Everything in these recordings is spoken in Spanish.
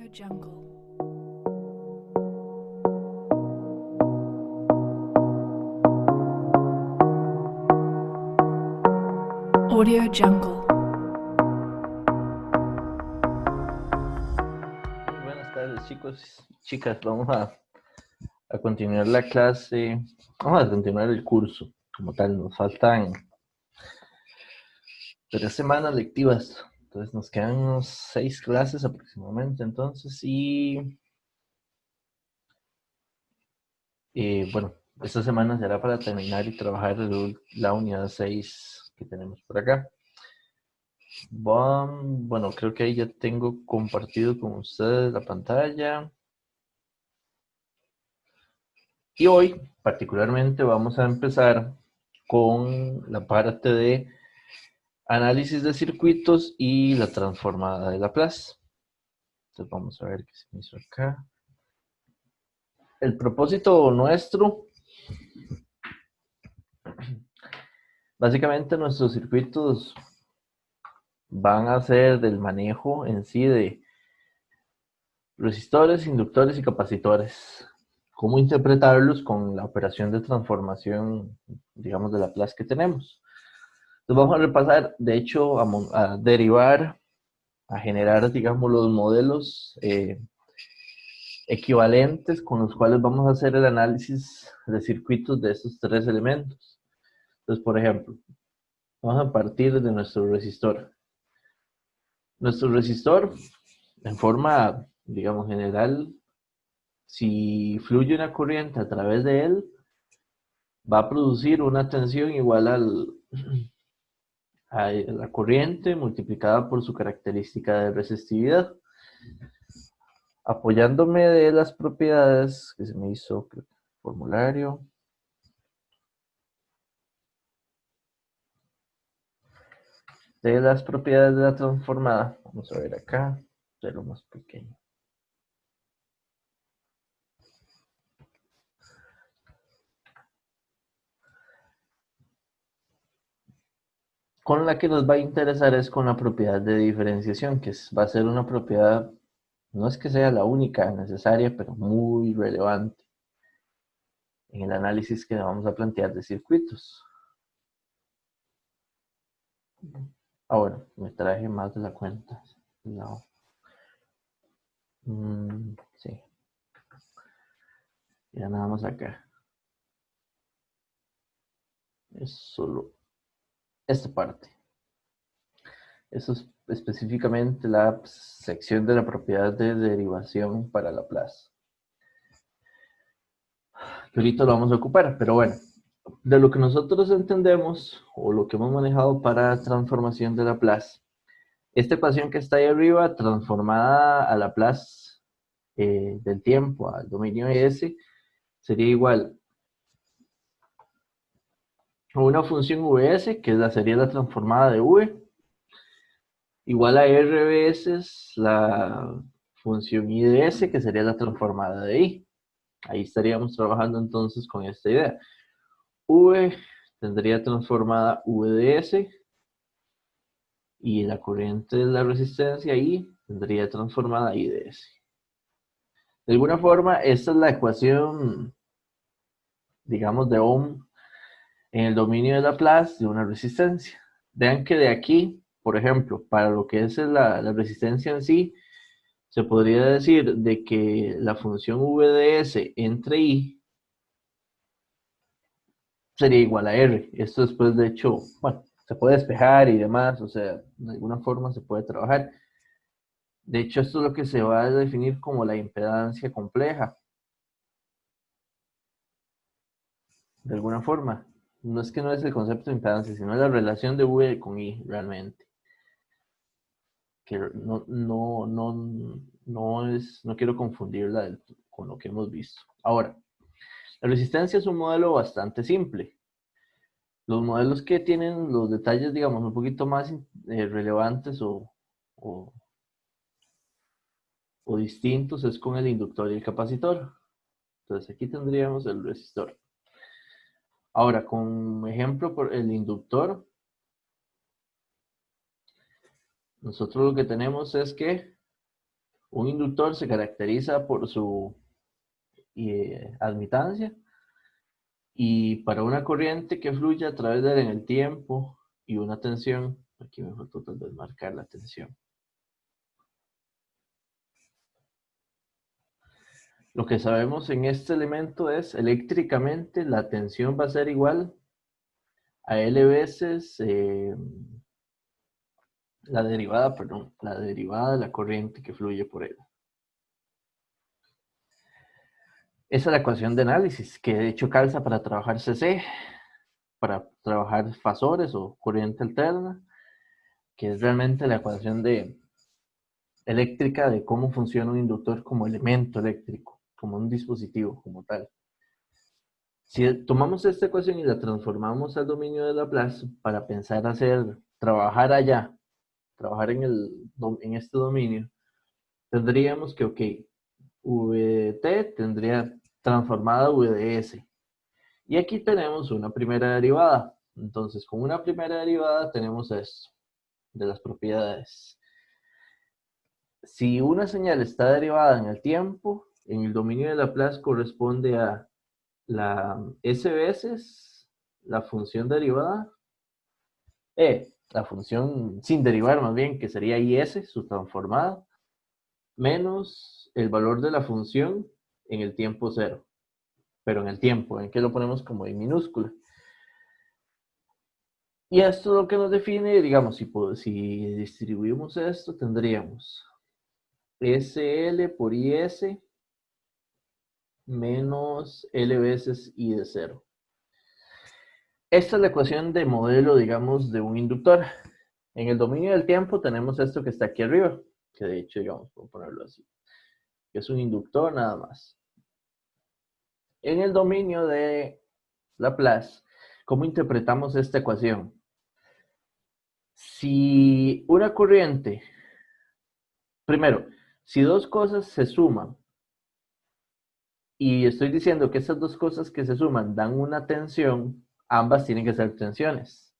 Jungle. Audio Jungle. Buenas tardes, chicos, chicas. Vamos a continuar la clase. Vamos a continuar el curso como tal. Nos faltan 3 semanas lectivas. Entonces nos quedan unos 6 clases aproximadamente. Entonces, bueno, esta semana será para terminar y trabajar la unidad 6 que tenemos por acá. Bueno, creo que ahí ya tengo compartido con ustedes la pantalla. Y hoy, particularmente, vamos a empezar con la parte de análisis de circuitos y la transformada de Laplace. Entonces vamos a ver qué se me hizo acá. El propósito nuestro, básicamente nuestros circuitos van a ser del manejo en sí de resistores, inductores y capacitores. Cómo interpretarlos con la operación de transformación, digamos, de Laplace que tenemos. Entonces vamos a repasar, de hecho, a derivar, a generar, digamos, los modelos equivalentes con los cuales vamos a hacer el análisis de circuitos de estos 3 elementos. Entonces, por ejemplo, vamos a partir de nuestro resistor. Nuestro resistor, en forma, digamos, general, si fluye una corriente a través de él, va a producir una tensión igual a la corriente multiplicada por su característica de resistividad. Apoyándome de las propiedades que se me hizo, creo, formulario. De las propiedades de la transformada, vamos a ver acá, de lo más pequeño. Con la que nos va a interesar es con la propiedad de diferenciación, que va a ser una propiedad, no es que sea la única necesaria, pero muy relevante en el análisis que vamos a plantear de circuitos. Bueno, me traje más de la cuenta. No. Sí. Ya nada más acá. Es solo esta parte. Eso es específicamente la sección de la propiedad de derivación para Laplace. Que ahorita lo vamos a ocupar, pero bueno, de lo que nosotros entendemos o lo que hemos manejado para transformación de Laplace, esta ecuación que está ahí arriba, transformada a Laplace del tiempo al dominio S, sería igual a una función Vs, que sería la transformada de V, igual a R veces la función I de S, que sería la transformada de I. Ahí estaríamos trabajando entonces con esta idea. V tendría transformada V de S y la corriente de la resistencia I tendría transformada I de S. De alguna forma, esta es la ecuación, digamos, de Ohm en el dominio de Laplace de una resistencia. Vean que de aquí, por ejemplo, para lo que es la resistencia en sí, se podría decir de que la función V de S entre I sería igual a R. Esto después, de hecho, bueno, se puede despejar y demás, o sea, de alguna forma se puede trabajar. De hecho, esto es lo que se va a definir como la impedancia compleja. De alguna forma. No es que no es el concepto de impedancia, sino la relación de V con I realmente. Que no quiero confundirla con lo que hemos visto. Ahora, la resistencia es un modelo bastante simple. Los modelos que tienen los detalles, digamos, un poquito más relevantes o distintos es con el inductor y el capacitor. Entonces aquí tendríamos el resistor. Ahora, con ejemplo por el inductor, nosotros lo que tenemos es que Un inductor se caracteriza por su admitancia, y para una corriente que fluye a través de él en el tiempo y una tensión, aquí me faltó tal vez marcar la tensión. Lo que sabemos en este elemento es, eléctricamente, la tensión va a ser igual a L veces la derivada de la corriente que fluye por él. Esa es la ecuación de análisis, que de hecho calza para trabajar CC, para trabajar fasores o corriente alterna, que es realmente la ecuación eléctrica de cómo funciona un inductor como elemento eléctrico, como un dispositivo, como tal. Si tomamos esta ecuación y la transformamos al dominio de Laplace para pensar trabajar allá, trabajar en este dominio, tendríamos que, ok, V de t tendría transformada V de s. Y aquí tenemos una primera derivada. Entonces, con una primera derivada tenemos esto, de las propiedades. Si una señal está derivada en el tiempo, en el dominio de Laplace corresponde a la s veces la función derivada, la función sin derivar más bien, que sería is, su transformada, menos el valor de la función en el tiempo cero. Pero en el tiempo, en que lo ponemos como en minúscula. Y esto es lo que nos define, digamos, si distribuimos esto, tendríamos SL por IS menos L veces I de cero. Esta es la ecuación de modelo, digamos, de un inductor. En el dominio del tiempo tenemos esto que está aquí arriba, que de hecho, digamos, puedo ponerlo así, que es un inductor nada más. En el dominio de Laplace, ¿cómo interpretamos esta ecuación? Si una corriente, primero, si dos cosas se suman, y estoy diciendo que esas dos cosas que se suman dan una tensión, ambas tienen que ser tensiones,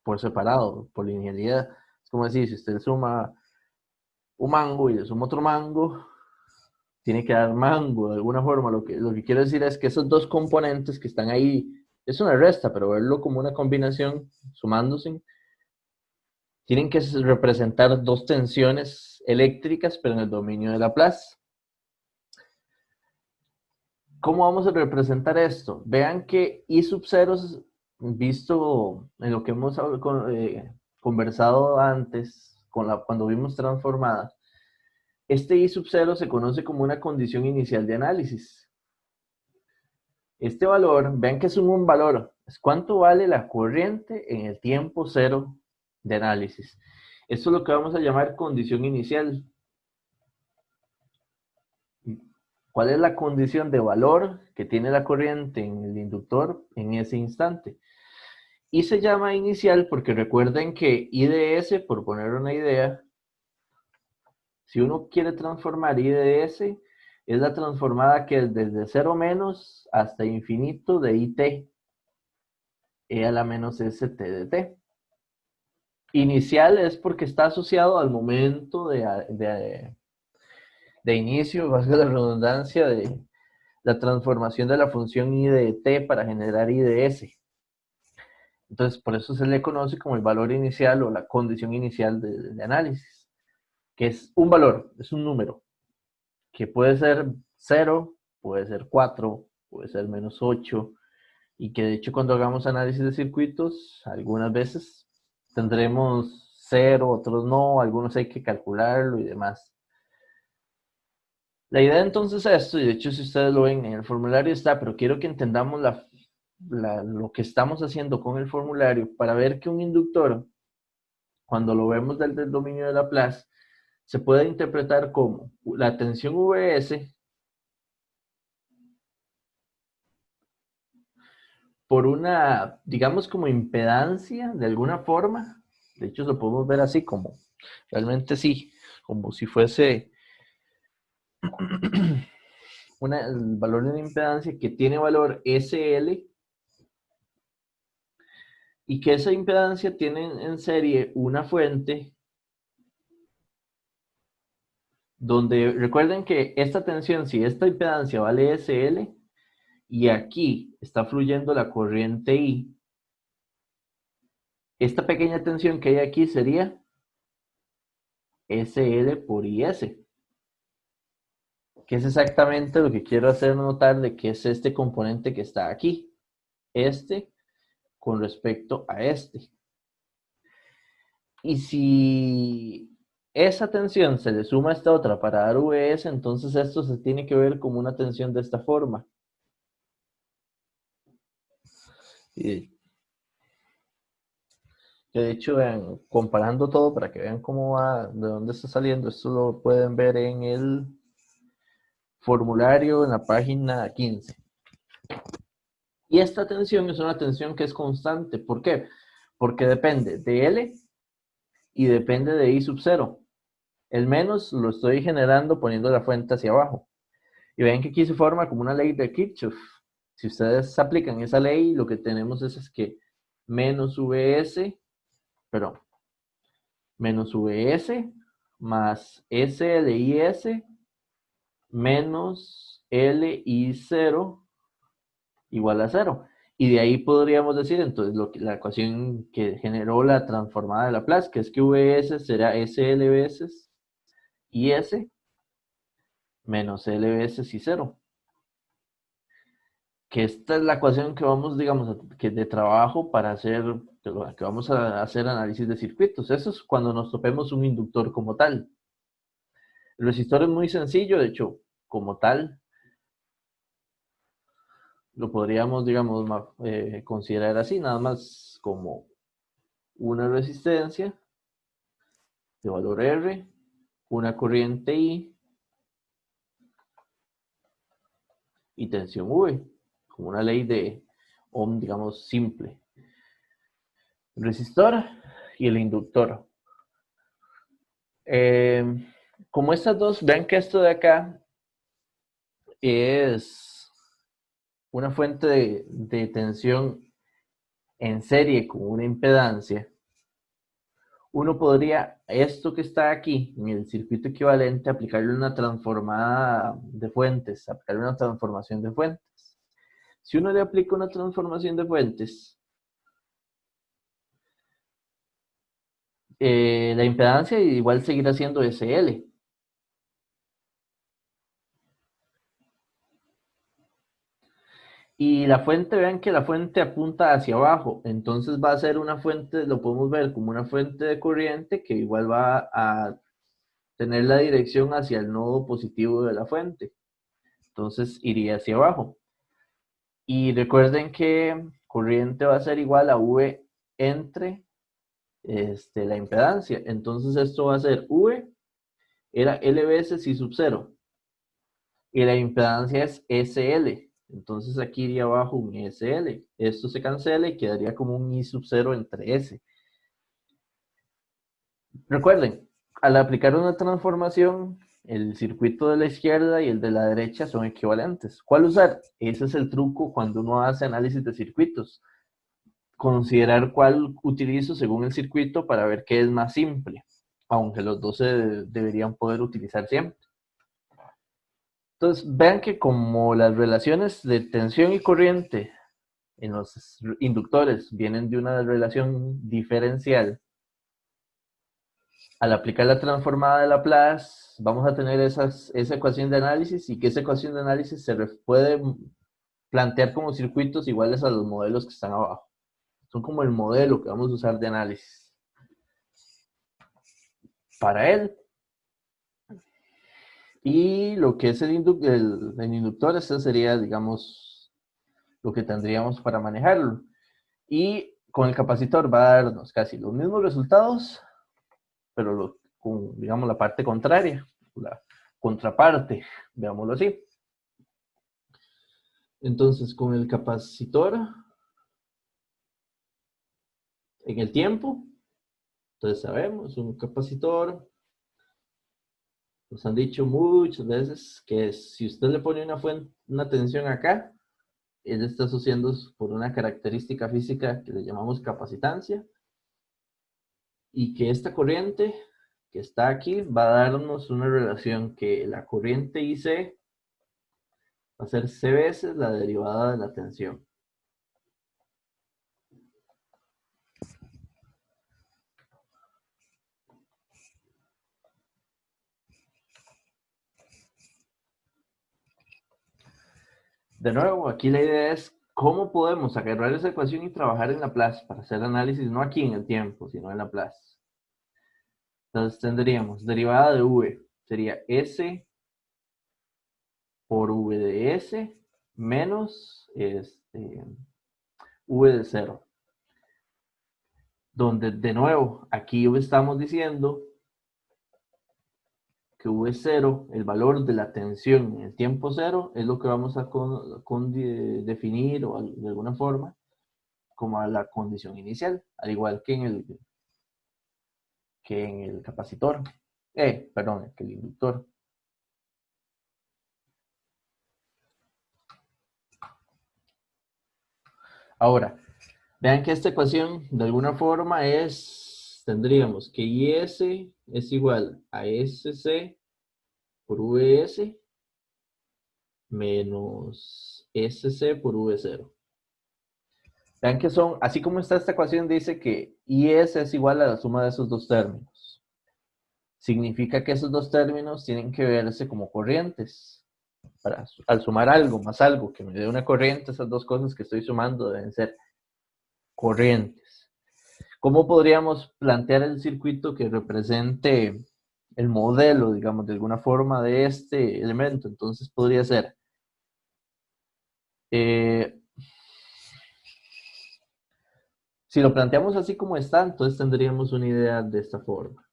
por separado, por linealidad. Es como decir, si usted suma un mango y le suma otro mango, tiene que dar mango de alguna forma. Lo que quiero decir es que esos dos componentes que están ahí, es una resta, pero verlo como una combinación, sumándose, tienen que representar dos tensiones eléctricas, pero en el dominio de Laplace. ¿Cómo vamos a representar esto? Vean que I sub 0, visto en lo que hemos conversado antes, cuando vimos transformadas, este I sub 0 se conoce como una condición inicial de análisis. Este valor, vean que es un valor, es cuánto vale la corriente en el tiempo cero de análisis. Esto es lo que vamos a llamar condición inicial. ¿Cuál es la condición de valor que tiene la corriente en el inductor en ese instante? Y se llama inicial porque recuerden que I de S, por poner una idea, si uno quiere transformar I de S, es la transformada que es desde 0 menos hasta infinito de IT, E a la menos ST de T. Inicial es porque está asociado al momento de inicio, valga la redundancia, de la transformación de la función I de T para generar I de S. Entonces, por eso se le conoce como el valor inicial o la condición inicial de análisis, que es un valor, es un número, que puede ser 0, puede ser 4, puede ser menos 8, y que de hecho cuando hagamos análisis de circuitos, algunas veces tendremos 0, otros no, algunos hay que calcularlo y demás. La idea entonces es esto, y de hecho si ustedes lo ven en el formulario está, pero quiero que entendamos lo que estamos haciendo con el formulario para ver que un inductor, cuando lo vemos desde el dominio de Laplace, se puede interpretar como la tensión Vs por una, digamos, como impedancia de alguna forma. De hecho, lo podemos ver así como, realmente sí, como si fuese el valor de una impedancia que tiene valor SL, y que esa impedancia tiene en serie una fuente donde recuerden que esta tensión, si esta impedancia vale SL, y aquí está fluyendo la corriente I, esta pequeña tensión que hay aquí sería SL por IS, que es exactamente lo que quiero hacer notar de que es este componente que está aquí, este con respecto a este. Y si esa tensión se le suma a esta otra para dar VS, entonces esto se tiene que ver como una tensión de esta forma. Y que de hecho, vean, comparando todo para que vean cómo va, de dónde está saliendo, esto lo pueden ver en el formulario en la página 15. Y esta tensión es una tensión que es constante. ¿Por qué? Porque depende de L y depende de I sub 0. El menos lo estoy generando poniendo la fuente hacia abajo. Y ven que aquí se forma como una ley de Kirchhoff. Si ustedes aplican esa ley, lo que tenemos es que menos VS, perdón, menos VS más SLIS menos LI0 igual a 0. Y de ahí podríamos decir entonces la ecuación que generó la transformada de Laplace, que es que VS será SL veces IS menos L veces I0. Que esta es la ecuación que vamos, digamos, que de trabajo para hacer, que vamos a hacer análisis de circuitos. Eso es cuando nos topemos un inductor como tal. El resistor es muy sencillo, de hecho, como tal, lo podríamos, digamos, considerar así, nada más como una resistencia de valor R, una corriente I y tensión V, como una ley de Ohm, digamos, simple. El resistor y el inductor. Como estas dos, vean que esto de acá es una fuente de tensión en serie con una impedancia. Uno podría, esto que está aquí, en el circuito equivalente, aplicarle una transformada de fuentes, aplicarle una transformación de fuentes. Si uno le aplica una transformación de fuentes, la impedancia igual seguirá siendo SL. Y la fuente, vean que la fuente apunta hacia abajo, entonces va a ser una fuente, lo podemos ver como una fuente de corriente que igual va a tener la dirección hacia el nodo positivo de la fuente. Entonces iría hacia abajo. Y recuerden que corriente va a ser igual a V entre la impedancia. Entonces esto va a ser V, era L veces I sub 0. Y la impedancia es SL. Entonces aquí iría abajo un SL. Esto se cancela y quedaría como un I sub 0 entre S. Recuerden, al aplicar una transformación, el circuito de la izquierda y el de la derecha son equivalentes. ¿Cuál usar? Ese es el truco cuando uno hace análisis de circuitos. Considerar cuál utilizo según el circuito para ver qué es más simple, aunque los dos se deberían poder utilizar siempre. Entonces, vean que como las relaciones de tensión y corriente en los inductores vienen de una relación diferencial, al aplicar la transformada de Laplace, vamos a tener esa ecuación de análisis y que esa ecuación de análisis se puede plantear como circuitos iguales a los modelos que están abajo. Son como el modelo que vamos a usar de análisis. Para él, y lo que es el inductor, ese sería, digamos, lo que tendríamos para manejarlo. Y con el capacitor va a darnos casi los mismos resultados, pero con, digamos, la parte contraria, la contraparte, veámoslo así. Entonces, con el capacitor, en el tiempo, entonces sabemos, un capacitor, nos han dicho muchas veces que si usted le pone una tensión acá, él está asociando por una característica física que le llamamos capacitancia, y que esta corriente que está aquí va a darnos una relación que la corriente IC va a ser C veces la derivada de la tensión. De nuevo, aquí la idea es cómo podemos agarrar esa ecuación y trabajar en Laplace para hacer análisis no aquí en el tiempo, sino en Laplace. Entonces tendríamos derivada de V, sería S por V de S menos V de 0. Donde de nuevo, aquí estamos diciendo que V0, el valor de la tensión en el tiempo cero, es lo que vamos a definir o de alguna forma como a la condición inicial, al igual que en el capacitor, perdón, que el inductor. Ahora, vean que esta ecuación de alguna forma tendríamos que IS es igual a SC por VS menos SC por V0. Vean que son, así como está esta ecuación, dice que IS es igual a la suma de esos dos términos. Significa que esos dos términos tienen que verse como corrientes. Al sumar algo más algo que me dé una corriente, esas dos cosas que estoy sumando deben ser corrientes. ¿Cómo podríamos plantear el circuito que represente el modelo, digamos, de alguna forma de este elemento? Entonces podría ser si lo planteamos así como está, entonces tendríamos una idea de esta forma.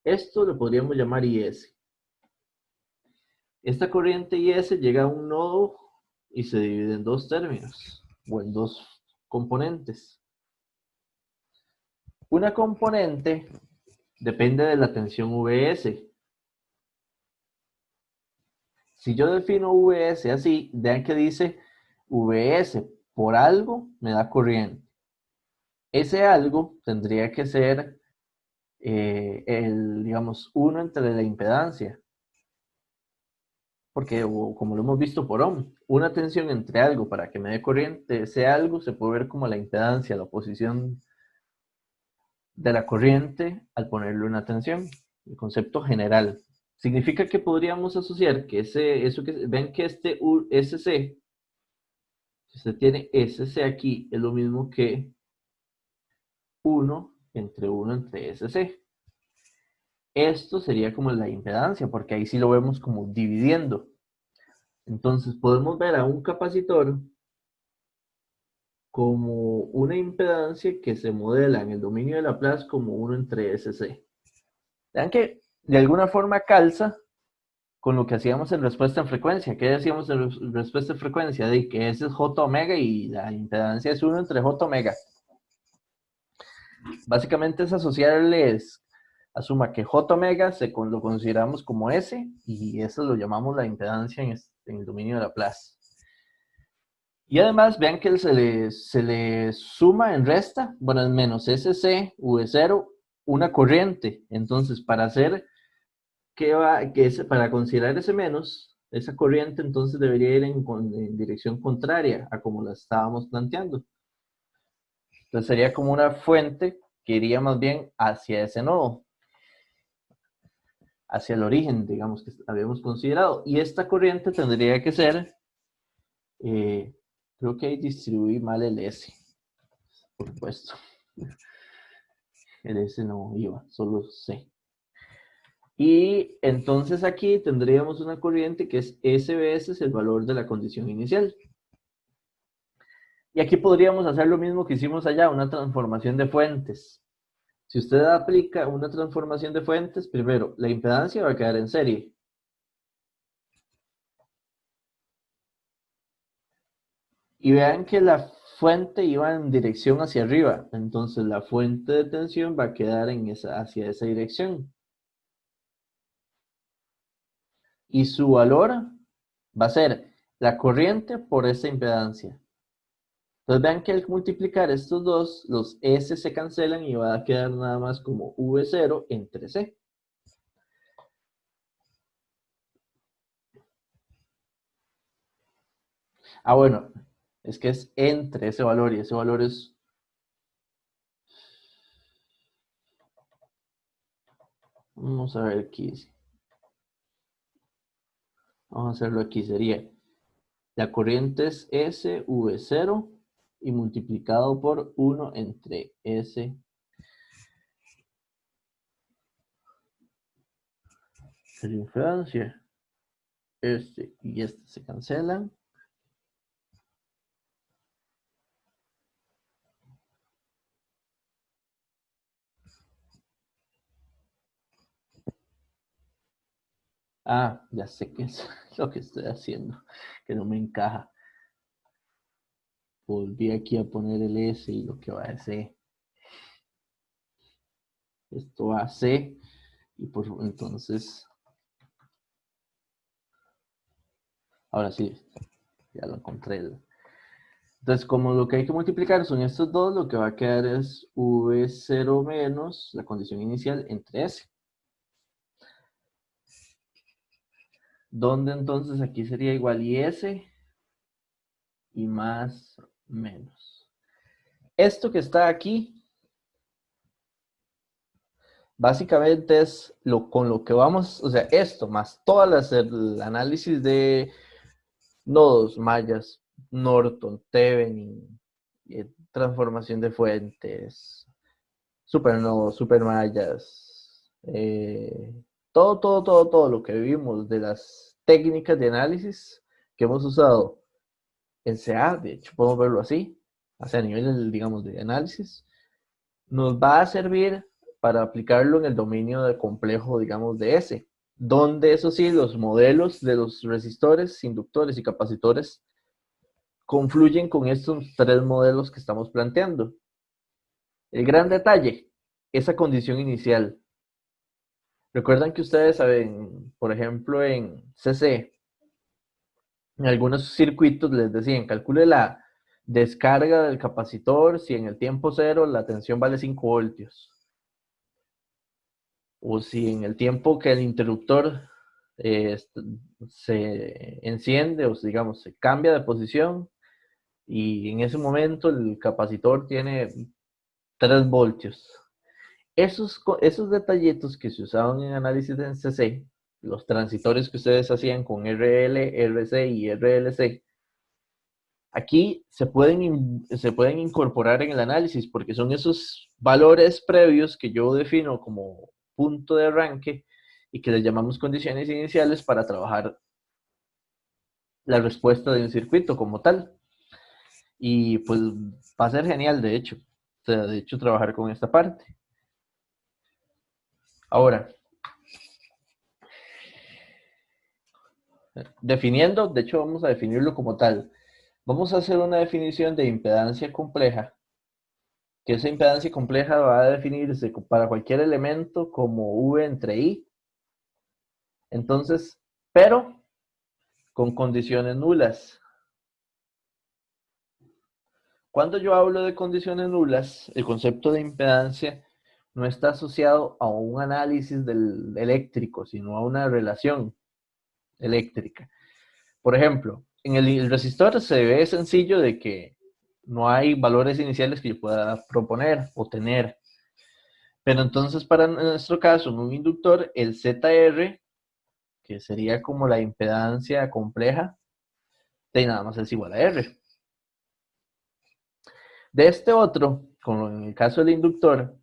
Esto lo podríamos llamar IS. Esta corriente IS llega a un nodo y se divide en dos términos, o en dos componentes. Una componente depende de la tensión VS. Si yo defino VS así, vean que dice VS por algo me da corriente. Ese algo tendría que ser digamos, 1 entre la impedancia. Porque, como lo hemos visto por ohm, una tensión entre algo para que me dé corriente, ese algo se puede ver como la impedancia, la oposición de la corriente al ponerle una tensión. El concepto general. Significa que podríamos asociar que ven que este SC, si usted tiene SC aquí, es lo mismo que 1 entre SC. Esto sería como la impedancia, porque ahí sí lo vemos como dividiendo. Entonces podemos ver a un capacitor como una impedancia que se modela en el dominio de Laplace como 1 entre SC. Vean que de alguna forma calza con lo que hacíamos en respuesta en frecuencia. ¿Qué decíamos en respuesta en frecuencia? De que ese es J omega y la impedancia es 1 entre J omega. Básicamente es asociarles, asuma que J omega lo consideramos como S y eso lo llamamos la impedancia en el dominio de Laplace. Y además, vean que se le suma en resta, bueno, es menos SC, V0, una corriente. Entonces, para considerar ese menos, esa corriente entonces debería ir en dirección contraria a como la estábamos planteando. Entonces sería como una fuente que iría más bien hacia ese nodo, hacia el origen, digamos, que habíamos considerado. Y esta corriente tendría que ser, creo que ahí distribuí mal el S, por supuesto. El S no iba, solo C. Y entonces aquí tendríamos una corriente que es SBS, es el valor de la condición inicial. Y aquí podríamos hacer lo mismo que hicimos allá, una transformación de fuentes. Si usted aplica una transformación de fuentes, primero, la impedancia va a quedar en serie. Y vean que la fuente iba en dirección hacia arriba, entonces la fuente de tensión va a quedar hacia esa dirección. Y su valor va a ser la corriente por esta impedancia. Entonces vean que al multiplicar estos dos, los S se cancelan y va a quedar nada más como V0 entre C. Ah, bueno, es que es entre ese valor y ese valor es... Vamos a ver aquí. Vamos a hacerlo aquí. Sería la corriente es SV0 y multiplicado por 1 entre S. La diferencia. Este y este se cancelan. Ah, ya sé qué es lo que estoy haciendo, que no me encaja. Volví aquí a poner el S y lo que va a C. Esto va a C y por entonces, ahora sí, ya lo encontré. Entonces, como lo que hay que multiplicar son estos dos, lo que va a quedar es V0 menos la condición inicial entre S. Donde entonces aquí sería igual y S y más menos. Esto que está aquí, básicamente es con lo que vamos, o sea, esto más todas el análisis de nodos, mallas, Norton, Thevenin, transformación de fuentes, supernodos, supermallas, todo lo que vimos de las técnicas de análisis que hemos usado en CA, de hecho podemos verlo así, a nivel, digamos, de análisis, nos va a servir para aplicarlo en el dominio de complejo, digamos, de S, donde eso sí, los modelos de los resistores, inductores y capacitores confluyen con estos tres modelos que estamos planteando. El gran detalle, esa condición inicial. Recuerdan que ustedes saben, por ejemplo, en CC, en algunos circuitos les decían, calcule la descarga del capacitor si en el tiempo cero la tensión vale 5 voltios. O si en el tiempo que el interruptor se enciende o digamos se cambia de posición y en ese momento el capacitor tiene 3 voltios. Esos detallitos que se usaban en análisis de CC, los transitores que ustedes hacían con RL, RC y RLC, aquí se pueden incorporar en el análisis porque son esos valores previos que yo defino como punto de arranque y que les llamamos condiciones iniciales para trabajar la respuesta de un circuito como tal. Y pues va a ser genial, de hecho. O sea, de hecho, trabajar con esta parte. Ahora, definiendo, de hecho vamos a definirlo como tal. Vamos a hacer una definición de impedancia compleja, que esa impedancia compleja va a definirse para cualquier elemento como V entre I. Entonces, pero con condiciones nulas. Cuando yo hablo de condiciones nulas, el concepto de impedancia no está asociado a un análisis del eléctrico, sino a una relación eléctrica. Por ejemplo, en el resistor se ve sencillo de que no hay valores iniciales que yo pueda proponer o tener. Pero entonces, para nuestro caso, en un inductor, el ZR, que sería como la impedancia compleja, de nada más es igual a R. De este otro, como en el caso del inductor,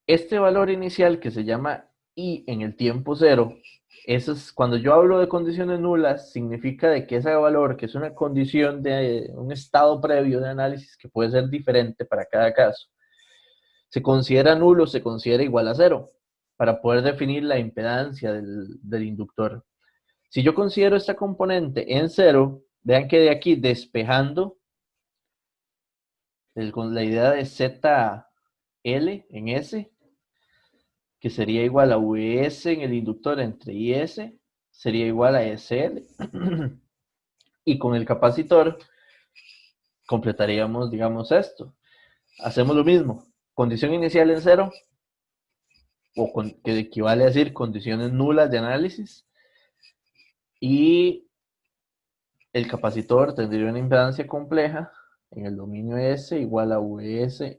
este valor inicial que se llama I en el tiempo cero, eso es, cuando yo hablo de condiciones nulas, significa de que ese valor, que es una condición de un estado previo de análisis que puede ser diferente para cada caso, se considera nulo, se considera igual a cero, para poder definir la impedancia del inductor. Si yo considero esta componente en cero, vean que de aquí despejando, con la idea de ZL en S, que sería igual a Vs en el inductor entre Is, sería igual a Sl. Y con el capacitor completaríamos, digamos, esto. Hacemos lo mismo. Condición inicial en cero, que equivale a decir condiciones nulas de análisis. Y el capacitor tendría una impedancia compleja en el dominio S igual a Vs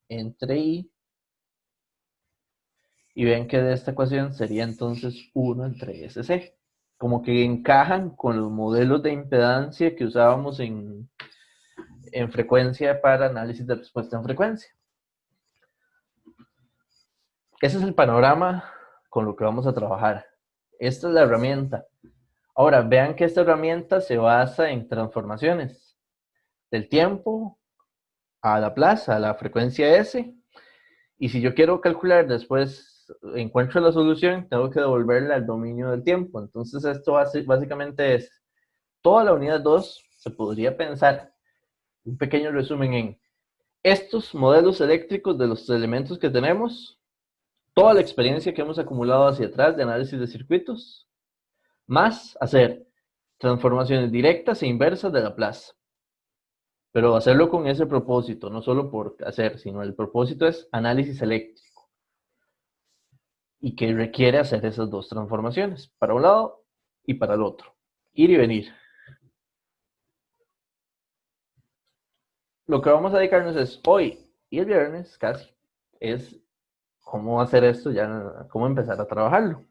entre I. Y ven que de esta ecuación sería entonces 1 entre SC. Como que encajan con los modelos de impedancia que usábamos en frecuencia para análisis de respuesta en frecuencia. Ese es el panorama con lo que vamos a trabajar. Esta es la herramienta. Ahora, vean que esta herramienta se basa en transformaciones del tiempo a Laplace, a la frecuencia S. Y si yo quiero calcular después, encuentro la solución, tengo que devolverla al dominio del tiempo. Entonces esto básicamente es, toda la unidad 2 se podría pensar, un pequeño resumen en estos modelos eléctricos de los elementos que tenemos, toda la experiencia que hemos acumulado hacia atrás de análisis de circuitos, más hacer transformaciones directas e inversas de Laplace. Pero hacerlo con ese propósito, no solo por hacer, sino el propósito es análisis eléctrico. Y que requiere hacer esas dos transformaciones, para un lado y para el otro. Ir y venir. Lo que vamos a dedicarnos es hoy y el viernes, casi, es cómo hacer esto, ya cómo empezar a trabajarlo.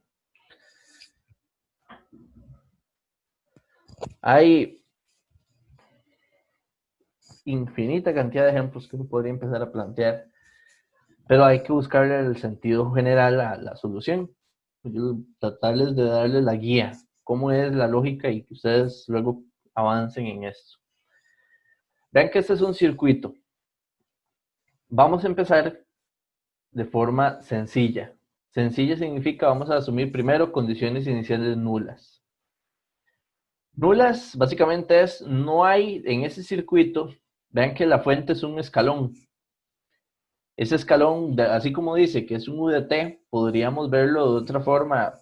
Hay infinita cantidad de ejemplos que uno podría empezar a plantear, pero hay que buscarle el sentido general a la solución. Tratarles de darles la guía, cómo es la lógica y que ustedes luego avancen en esto. Vean que este es un circuito. Vamos a empezar de forma sencilla. Sencilla significa vamos a asumir primero condiciones iniciales nulas. Nulas básicamente es, no hay en ese circuito, vean que la fuente es un escalón. Ese escalón, así como dice que es un UDT, podríamos verlo de otra forma,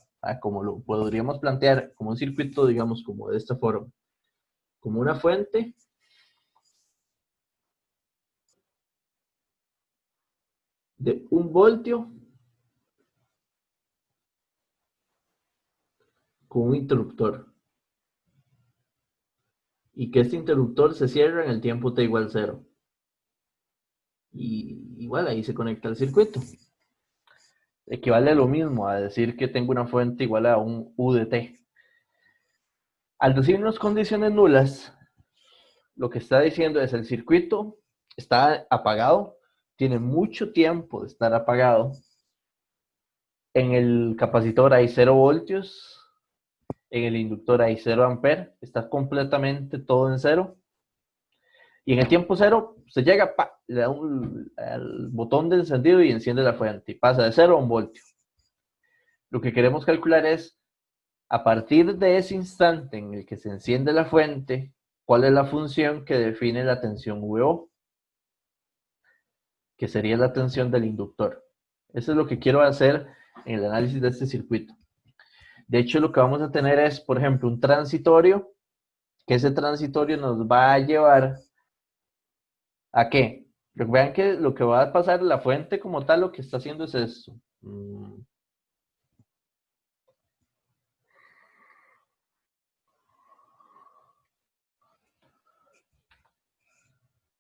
como lo podríamos plantear como un circuito, digamos, como de esta forma. Como una fuente de 1 voltio con un interruptor. Y que este interruptor se cierra en el tiempo t igual 0. Y igual ahí se conecta el circuito. Equivale a lo mismo a decir que tengo una fuente igual a un UDT. Al decirnos condiciones nulas, lo que está diciendo es el circuito está apagado, tiene mucho tiempo de estar apagado. En el capacitor hay 0 voltios, en el inductor hay 0 amperes, está completamente todo en 0. Y en el tiempo 0 se llega, le da al botón de encendido y enciende la fuente y pasa de 0 a 1 voltio. Lo que queremos calcular es, a partir de ese instante en el que se enciende la fuente, ¿cuál es la función que define la tensión VO? Que sería la tensión del inductor. Eso es lo que quiero hacer en el análisis de este circuito. De hecho, lo que vamos a tener es, por ejemplo, un transitorio, que ese transitorio nos va a llevar ¿a qué? Vean que lo que va a pasar, la fuente como tal, lo que está haciendo es esto.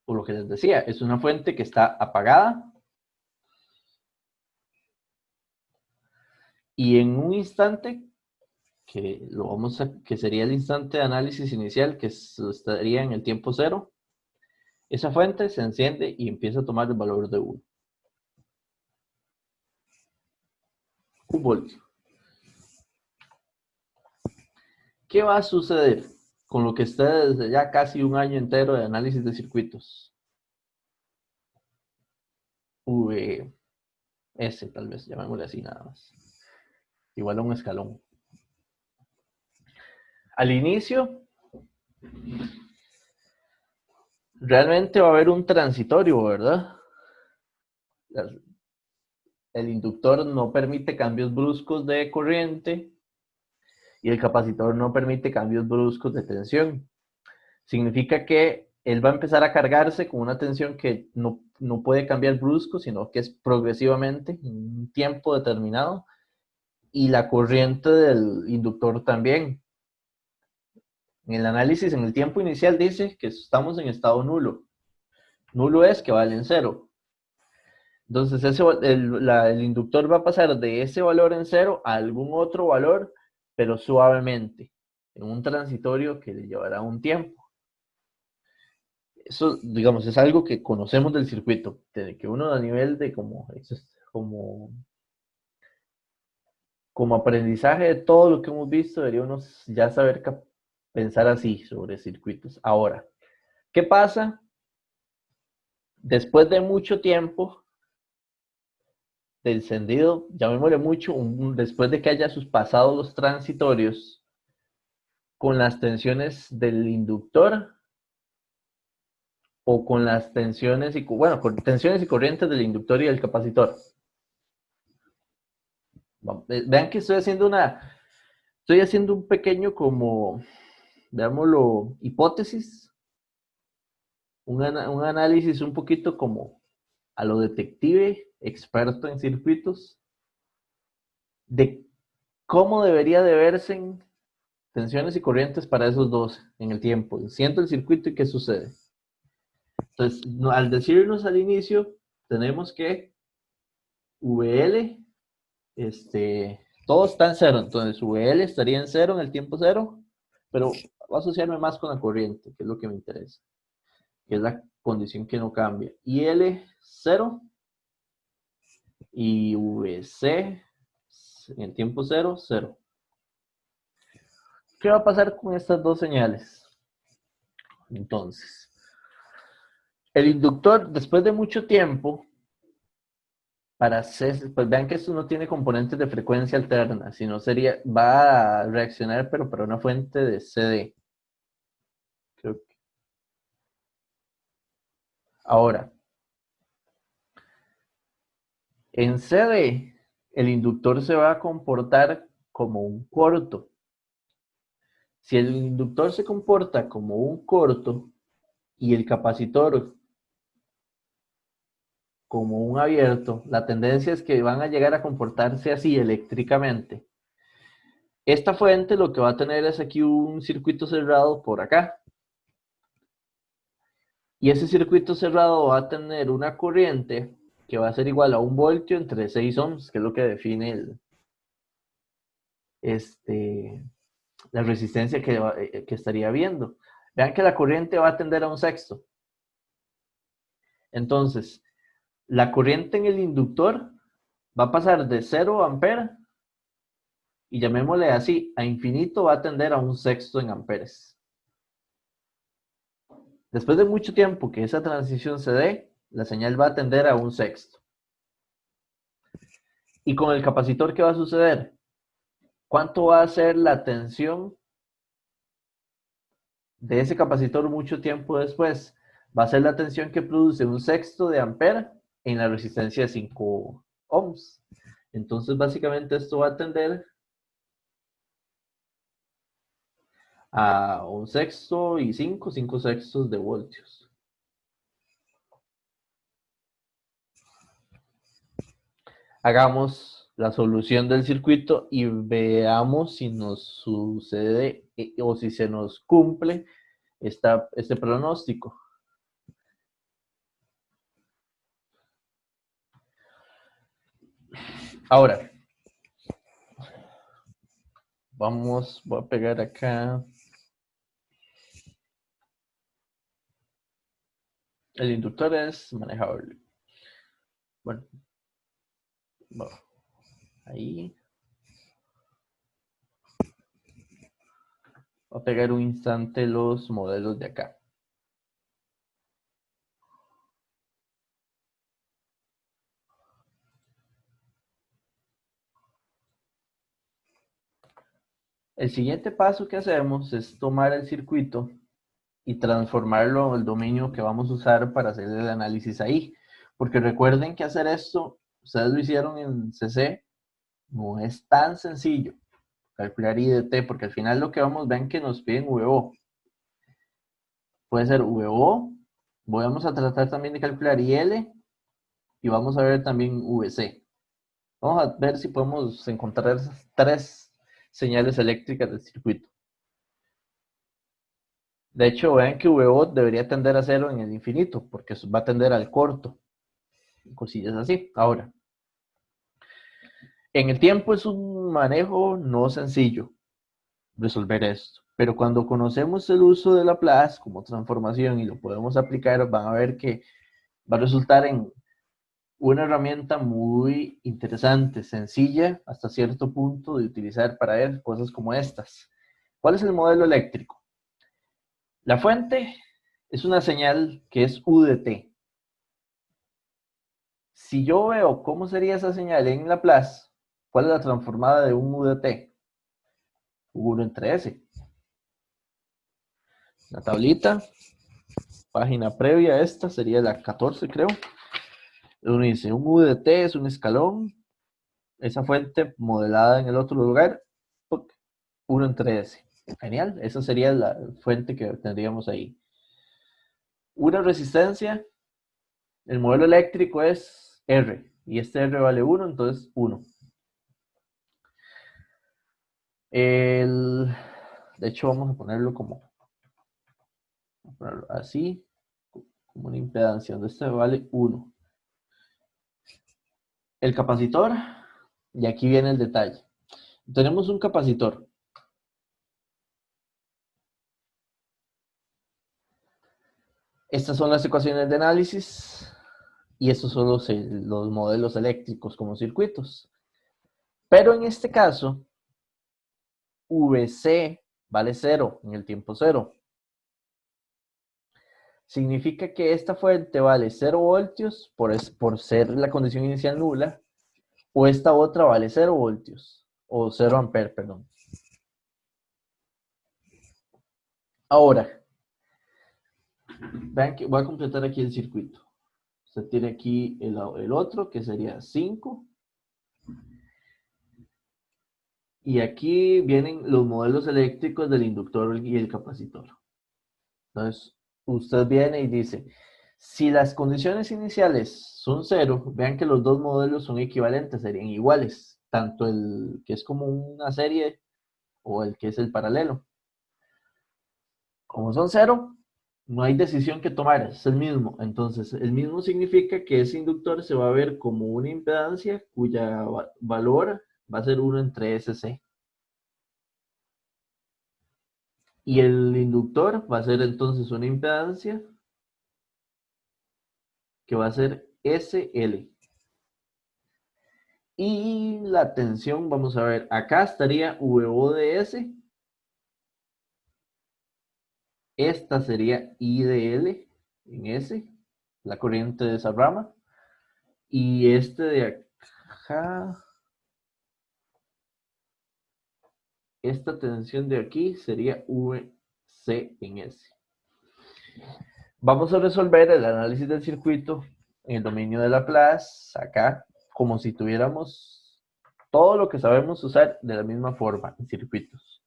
Por lo que les decía, es una fuente que está apagada. Y en un instante, que sería el instante de análisis inicial, que estaría en el tiempo 0, esa fuente se enciende y empieza a tomar el valor de 1. 1 voltio. ¿Qué va a suceder con lo que está desde ya casi un año entero de análisis de circuitos? VS, tal vez, llamémosle así nada más. Igual a un escalón. Al inicio, realmente va a haber un transitorio, ¿verdad? El inductor no permite cambios bruscos de corriente y el capacitor no permite cambios bruscos de tensión. Significa que él va a empezar a cargarse con una tensión que no puede cambiar brusco, sino que es progresivamente, en un tiempo determinado, y la corriente del inductor también. En el análisis, en el tiempo inicial dice que estamos en estado nulo. Nulo es que vale en cero. Entonces el inductor va a pasar de ese valor en cero a algún otro valor, pero suavemente, en un transitorio que le llevará un tiempo. Eso, digamos, es algo que conocemos del circuito, de que uno a nivel de como aprendizaje de todo lo que hemos visto, debería uno ya saber pensar así sobre circuitos. Ahora, ¿qué pasa después de mucho tiempo de encendido? Llamémosle mucho, después de que haya pasado los transitorios con las tensiones del inductor o con las tensiones y, bueno, con tensiones y corrientes del inductor y del capacitor. Vean que estoy haciendo un pequeño como, veámoslo, hipótesis, un análisis un poquito como a lo detective, experto en circuitos, de cómo debería de verse en tensiones y corrientes para esos dos en el tiempo. Siento el circuito y qué sucede. Entonces, al decirnos al inicio, tenemos que VL, todo está en cero, entonces VL estaría en cero en el tiempo cero, pero voy a asociarme más con la corriente, que es lo que me interesa, que es la condición que no cambia. IL 0 y VC en el tiempo cero, 0. ¿Qué va a pasar con estas dos señales? Entonces, el inductor, después de mucho tiempo, para hacer, pues vean que esto no tiene componentes de frecuencia alterna, sino va a reaccionar, pero para una fuente de CD. Creo que. Ahora, en CD, el inductor se va a comportar como un corto. Si el inductor se comporta como un corto y el capacitor como un abierto, la tendencia es que van a llegar a comportarse así eléctricamente. Esta fuente lo que va a tener es aquí un circuito cerrado por acá. Y ese circuito cerrado va a tener una corriente que va a ser igual a 1 voltio entre 6 ohms, que es lo que define la resistencia que estaría viendo. Vean que la corriente va a tender a un sexto. Entonces, la corriente en el inductor va a pasar de 0 ampere, y llamémosle así, a infinito va a tender a un sexto en amperes. Después de mucho tiempo que esa transición se dé, la señal va a tender a un sexto. Y con el capacitor, ¿qué va a suceder? ¿Cuánto va a ser la tensión de ese capacitor mucho tiempo después? Va a ser la tensión que produce un sexto de ampere en la resistencia de 5 ohms. Entonces, básicamente, esto va a tender a un sexto y 5 sextos de voltios. Hagamos la solución del circuito y veamos si nos sucede o si se nos cumple este pronóstico. Ahora, voy a pegar acá. El inductor es manejable. Bueno, ahí. Voy a pegar un instante los modelos de acá. El siguiente paso que hacemos es tomar el circuito y transformarlo al dominio que vamos a usar para hacer el análisis ahí. Porque recuerden que hacer esto, ustedes lo hicieron en CC, no es tan sencillo calcular IDT, porque al final lo que vamos, ven que nos piden VO. Puede ser VO, vamos a tratar también de calcular IL y vamos a ver también VC. Vamos a ver si podemos encontrar esas tres señales eléctricas del circuito. De hecho, vean que VO debería tender a cero en el infinito, porque va a tender al corto. Cosillas así. Ahora, en el tiempo es un manejo no sencillo resolver esto. Pero cuando conocemos el uso de Laplace como transformación y lo podemos aplicar, van a ver que va a resultar en una herramienta muy interesante, sencilla hasta cierto punto de utilizar para ver cosas como estas. ¿Cuál es el modelo eléctrico? La fuente es una señal que es U de t. Si yo veo cómo sería esa señal en Laplace, ¿cuál es la transformada de un U de t? 1 entre s. La tablita, página previa a esta, sería la 14, creo. Uno dice, un U de t es un escalón, esa fuente modelada en el otro lugar, 1 entre s. Genial, esa sería la fuente que tendríamos ahí. Una resistencia, el modelo eléctrico es R, y este R vale 1, entonces 1. De hecho, vamos a ponerlo así, como una impedancia, donde este vale 1. El capacitor, y aquí viene el detalle. Tenemos un capacitor. Estas son las ecuaciones de análisis y estos son los modelos eléctricos como circuitos. Pero en este caso, VC vale 0 en el tiempo 0. Significa que esta fuente vale 0 voltios por ser la condición inicial nula, o esta otra vale 0 voltios, o 0 amperes, perdón. Ahora, vean que voy a completar aquí el circuito. Usted tiene aquí el otro, que sería 5. Y aquí vienen los modelos eléctricos del inductor y el capacitor. Entonces, usted viene y dice, si las condiciones iniciales son 0, vean que los dos modelos son equivalentes, serían iguales, tanto el que es como una serie o el que es el paralelo. Como son 0, no hay decisión que tomar, es el mismo. Entonces, el mismo significa que ese inductor se va a ver como una impedancia cuya valor va a ser 1 entre SC. Y el inductor va a ser entonces una impedancia que va a ser SL. Y la tensión, vamos a ver, acá estaría VO de S. Esta sería I de L en S, la corriente de esa rama. Y este de acá, esta tensión de aquí sería VC en S. Vamos a resolver el análisis del circuito en el dominio de Laplace, acá, como si tuviéramos todo lo que sabemos usar de la misma forma en circuitos.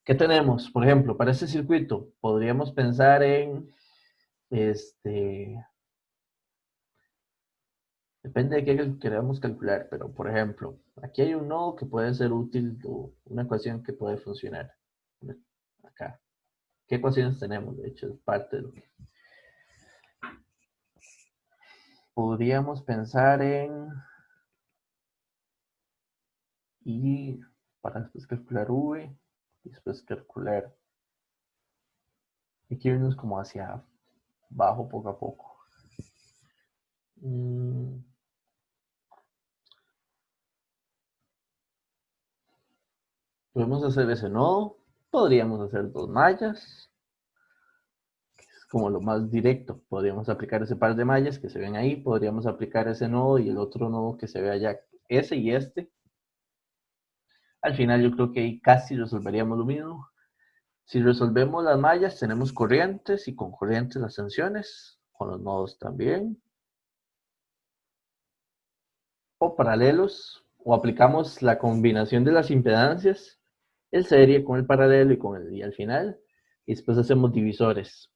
¿Qué tenemos? Por ejemplo, para este circuito podríamos pensar en, depende de qué queramos calcular, pero por ejemplo, aquí hay un nodo que puede ser útil o una ecuación que puede funcionar. Acá. ¿Qué ecuaciones tenemos? De hecho, es parte de lo que podríamos pensar en, y para después calcular V, y después calcular, hay que irnos como hacia abajo poco a poco. Podemos hacer ese nodo, podríamos hacer dos mallas, es como lo más directo. Podríamos aplicar ese par de mallas que se ven ahí, podríamos aplicar ese nodo y el otro nodo que se ve allá, ese y este. Al final yo creo que ahí casi resolveríamos lo mismo. Si resolvemos las mallas, tenemos corrientes y con corrientes las tensiones, con los nodos también. O paralelos, o aplicamos la combinación de las impedancias, el serie con el paralelo y al final, y después hacemos divisores.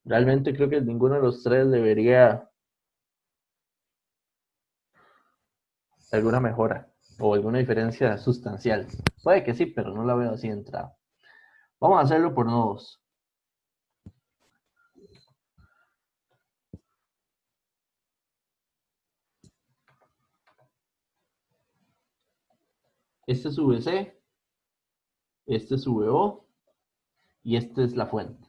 Realmente creo que ninguno de los tres debería alguna mejora o alguna diferencia sustancial. Puede que sí, pero no la veo así de entrada. Vamos a hacerlo por nodos. Este es VC, este es VO y esta es la fuente.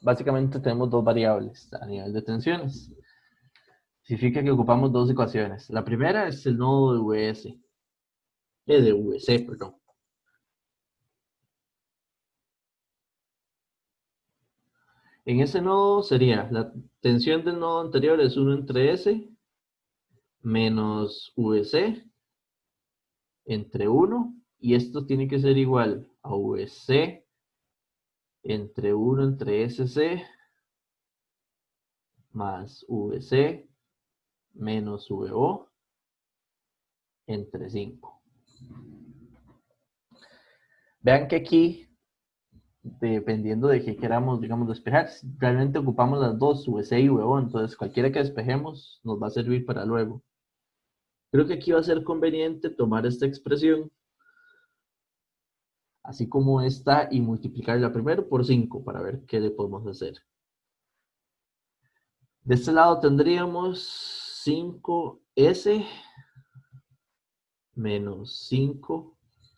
Básicamente tenemos dos variables a nivel de tensiones. Significa que ocupamos dos ecuaciones. La primera es el nodo de VS, de VC, perdón. En ese nodo sería, la tensión del nodo anterior es 1 entre S menos VC entre 1, y esto tiene que ser igual a VC entre 1 entre SC más VC menos VO entre 5. Vean que aquí, dependiendo de qué queramos, digamos, despejar, realmente ocupamos las dos, VC y VO, entonces cualquiera que despejemos nos va a servir para luego. Creo que aquí va a ser conveniente tomar esta expresión, así como esta, y multiplicarla primero por 5 para ver qué le podemos hacer. De este lado tendríamos 5S menos 5,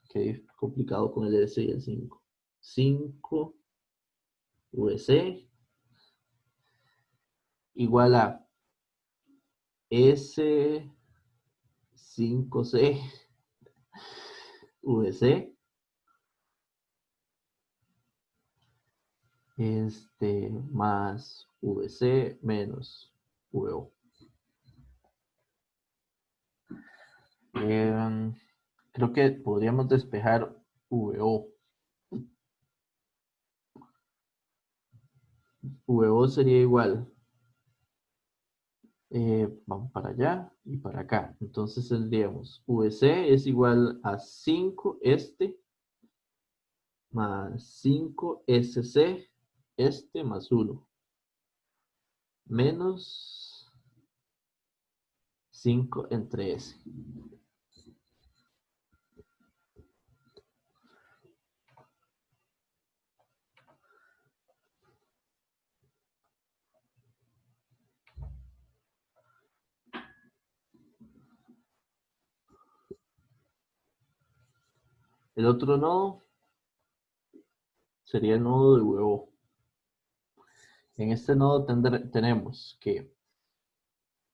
que complicado con el S y el 5. 5 VC igual a S5C VC más VC menos VO. Creo que podríamos despejar VO. VO sería igual. Vamos para allá y para acá. Entonces tendríamos VC es igual a 5 más 5 SC más 1 menos 5 entre S. El otro nodo sería el nodo de VO. En este nodo tenemos que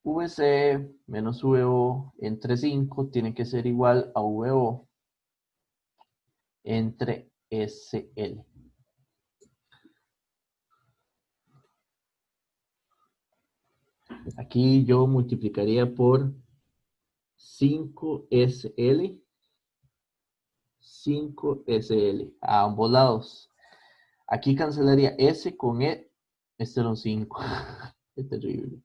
VC menos VO entre 5 tiene que ser igual a VO entre SL. Aquí yo multiplicaría por 5SL, 5SL a ambos lados. Aquí cancelaría S con E. Este era un 5. Qué terrible.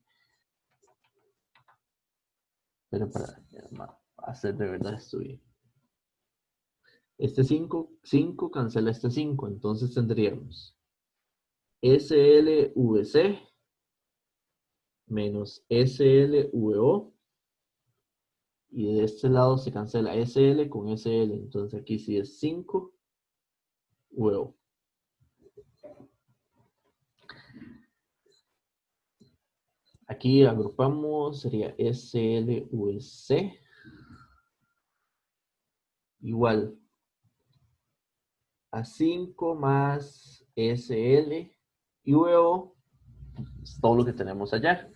Pero para hacer de verdad esto bien. Este 5 cancela este 5. Entonces tendríamos SLVC menos SLVO. Y de este lado se cancela SL con SL. Entonces aquí sí es 5 VO. Aquí agrupamos, sería SLVC igual a 5 más SL y VO es todo lo que tenemos allá.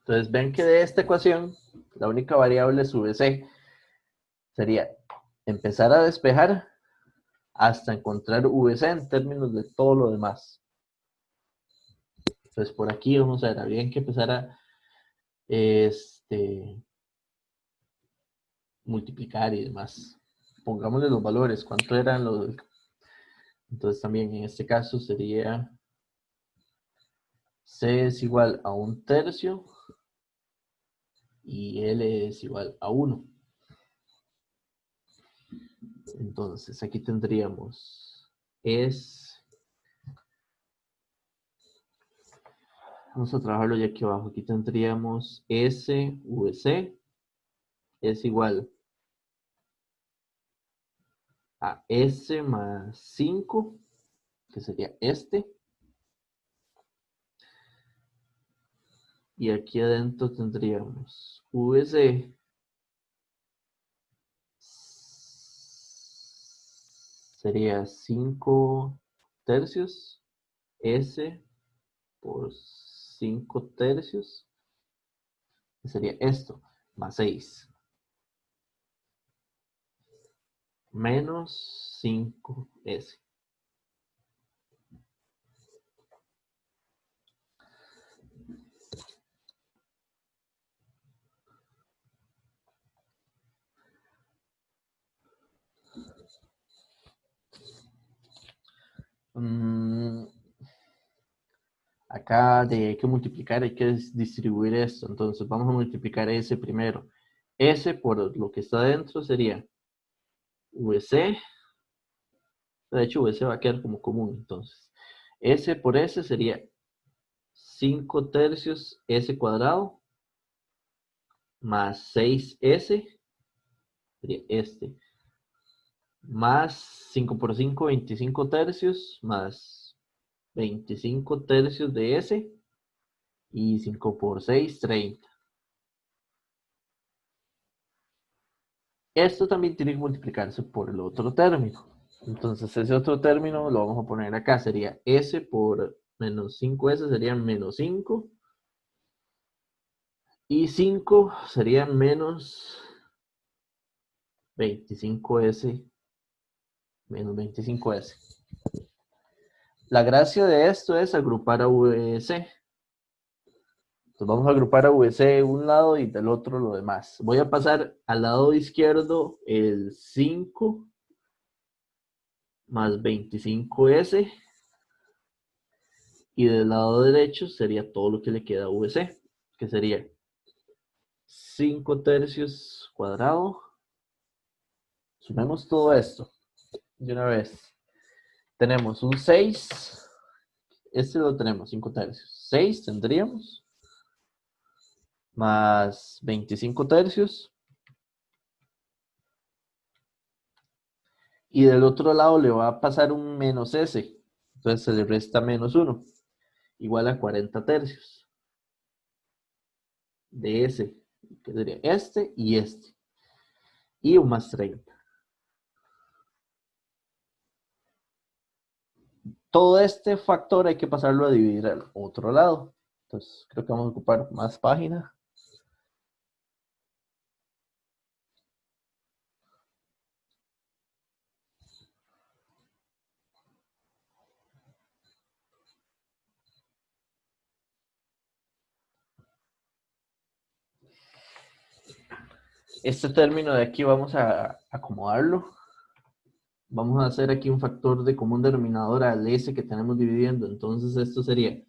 Entonces ven que de esta ecuación la única variable es VC. Sería empezar a despejar hasta encontrar VC en términos de todo lo demás. Entonces por aquí vamos a ver, habría que empezar a multiplicar y demás. Pongámosle los valores, cuánto eran los. Entonces también en este caso sería C es igual a 1/3 y L es igual a 1. Entonces, aquí tendríamos es... Vamos a trabajarlo ya aquí abajo. Aquí tendríamos SVC es igual a S más 5, que sería este. Y aquí adentro tendríamos VC sería 5 tercios S por 5 tercios, que sería esto, más 6, menos 5S. Acá hay que multiplicar, hay que distribuir esto. Entonces vamos a multiplicar S primero. S por lo que está dentro sería VC. De hecho, VC va a quedar como común. Entonces, S por S sería 5 tercios S cuadrado más 6S, sería este, más 5 por 5, 25 tercios, más 25 tercios de S, y 5 por 6, 30. Esto también tiene que multiplicarse por el otro término. Entonces ese otro término lo vamos a poner acá, sería S por menos 5S sería menos 5, y 5 sería menos 25S menos 25S. La gracia de esto es agrupar a VC. Entonces vamos a agrupar a VC de un lado y del otro lo demás. Voy a pasar al lado izquierdo el 5 más 25S, y del lado derecho sería todo lo que le queda a VC, que sería 5 tercios cuadrado. Sumemos todo esto de una vez. Tenemos un 6, este lo tenemos 5 tercios. 6 tendríamos, más 25 tercios. Y del otro lado le va a pasar un menos S. Entonces se le resta menos 1, igual a 40 tercios de S, que sería este y este. Y un más 30. Todo este factor hay que pasarlo a dividir al otro lado. Entonces creo que vamos a ocupar más página. Este término de aquí vamos a acomodarlo. Vamos a hacer aquí un factor de común denominador al S que tenemos dividiendo. Entonces esto sería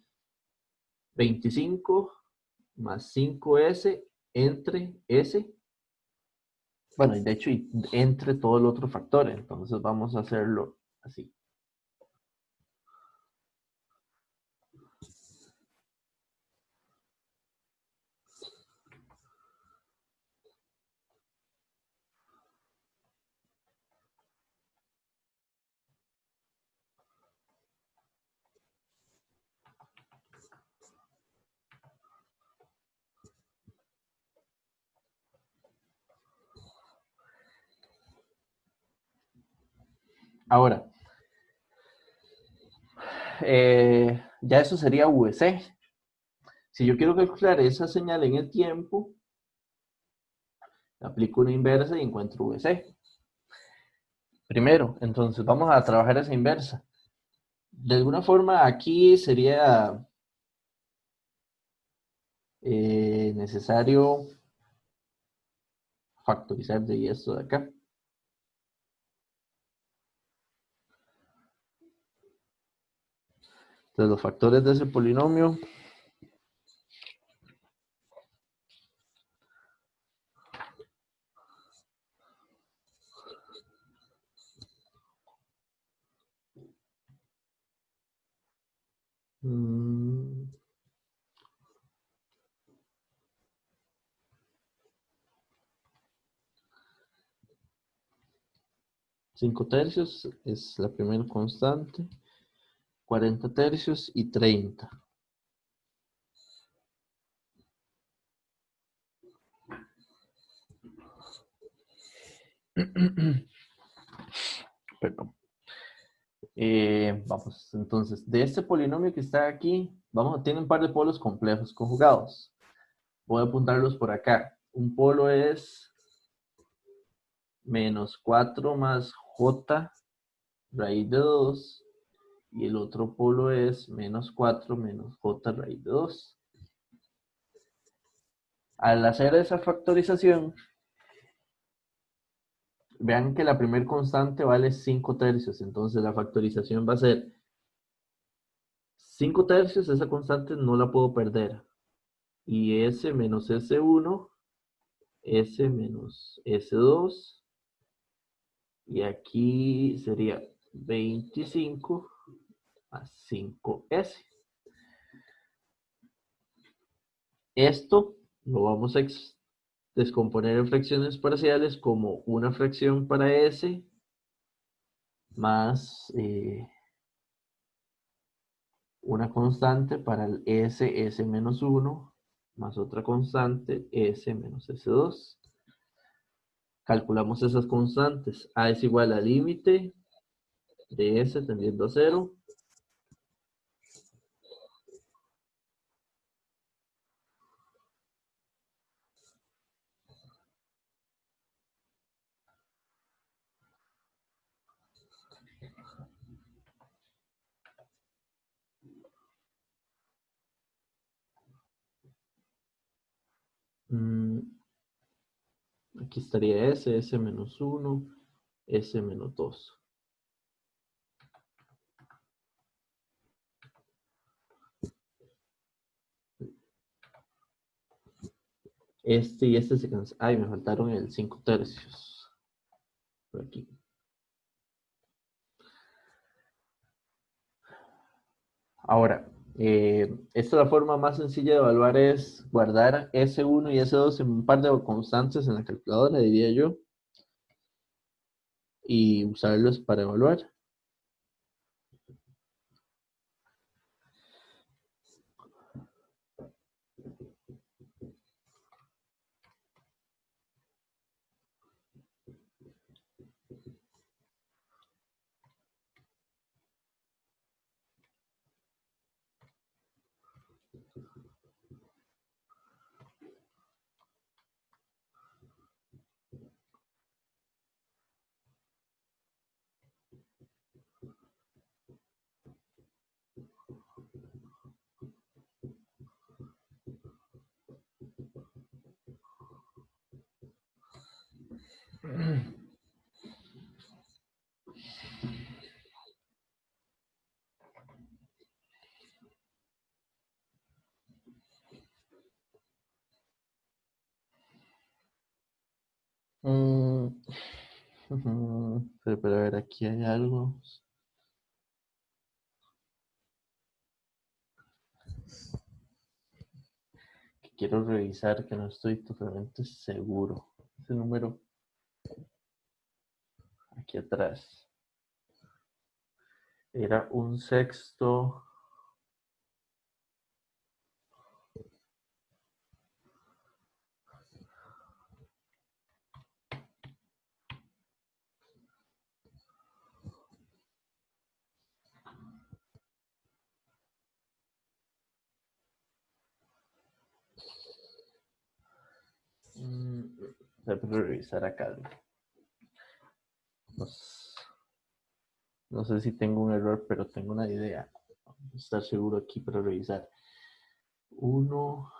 25 más 5S entre S. Bueno, y de hecho entre todo el otro factor. Entonces vamos a hacerlo así. Ahora, ya eso sería VC. Si yo quiero calcular esa señal en el tiempo, aplico una inversa y encuentro VC. Primero, entonces vamos a trabajar esa inversa. De alguna forma aquí sería necesario factorizar de esto de acá. Entonces los factores de ese polinomio 5 tercios es la primera constante, 40 tercios y 30. Perdón. Vamos, entonces, de este polinomio que está aquí, tiene un par de polos complejos conjugados. Voy a apuntarlos por acá. Un polo es menos 4 más j raíz de 2. Y el otro polo es menos 4 menos j raíz de 2. Al hacer esa factorización, vean que la primera constante vale 5 tercios. Entonces la factorización va a ser 5 tercios, esa constante no la puedo perder. Y s menos s1, s menos s2. Y aquí sería 25 más 5s. Esto lo vamos a descomponer en fracciones parciales como una fracción para s más una constante para el s menos 1 más otra constante s menos s2. Calculamos esas constantes. A es igual al límite de s tendiendo a 0. Aquí estaría s menos 1, s menos 2. Este y este se cansan. Ay, me faltaron el 5 tercios. Por aquí. Ahora, esta es la forma más sencilla de evaluar, es guardar S1 y S2 en un par de constantes en la calculadora, diría yo, y usarlos para evaluar. Mm, pero a ver, aquí hay algo que quiero revisar que no estoy totalmente seguro. Ese número aquí atrás era un sexto. Voy a revisar acá. No, no sé si tengo un error, pero tengo una idea. Vamos a estar seguro aquí para revisar. Uno.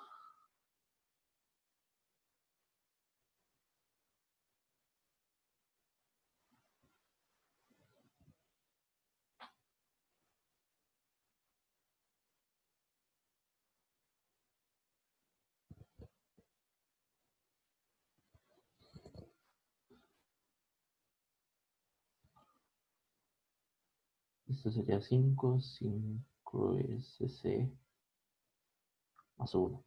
Esto sería 5, 5 SC más 1.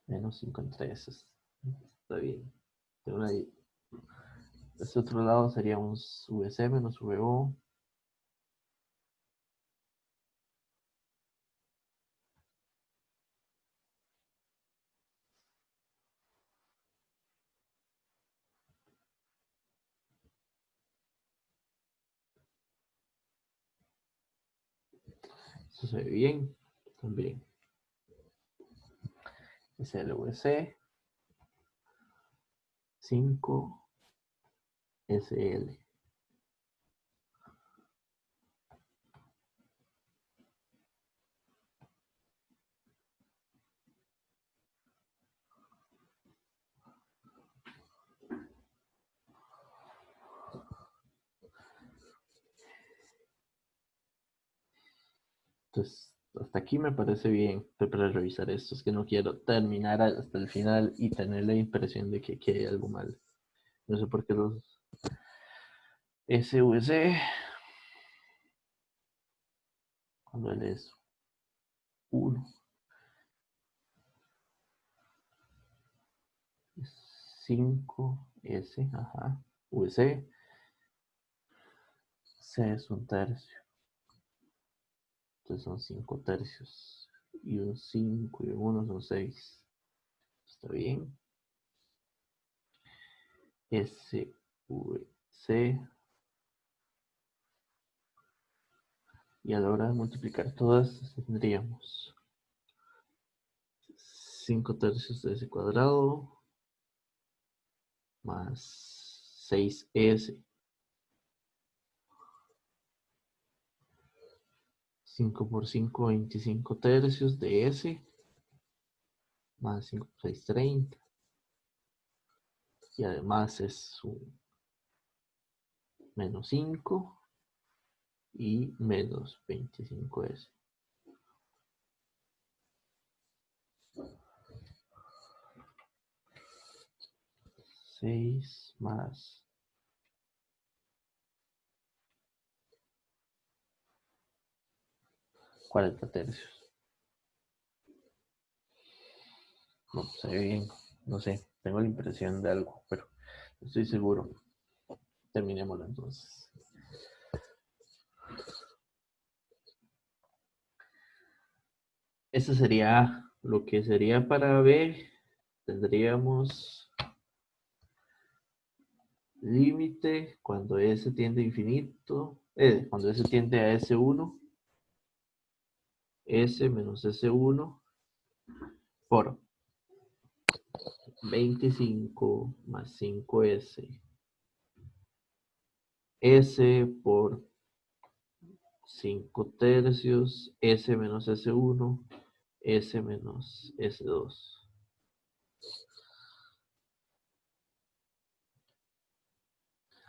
Menos 5 entre S. Está bien. Este otro lado sería un VC menos VO. Eso se ve bien. También. SLVC 5 SL. Entonces, hasta aquí me parece bien. Estoy para revisar esto. Es que no quiero terminar hasta el final y tener la impresión de que hay algo mal. No sé por qué los SVC. Cuando él es 1. 5S. Ajá. VC. C es un tercio. Entonces son 5 tercios. Y un 5 y un 1 son 6. Está bien. SVC. Y a la hora de multiplicar todas, tendríamos 5 tercios de ese cuadrado más 6S. 5 por 5, 25 tercios de S. Más 5 por 6, 30. Y además es un menos 5 y menos 25S. 6 más 40 tercios. No se ve bien, no sé, tengo la impresión de algo, pero no estoy seguro. Terminémoslo entonces. Este sería lo que sería para B. Tendríamos límite cuando S tiende a infinito, cuando S tiende a S1, S menos S1 por 25 más 5S. S por 5 tercios, S menos S1, S menos S2.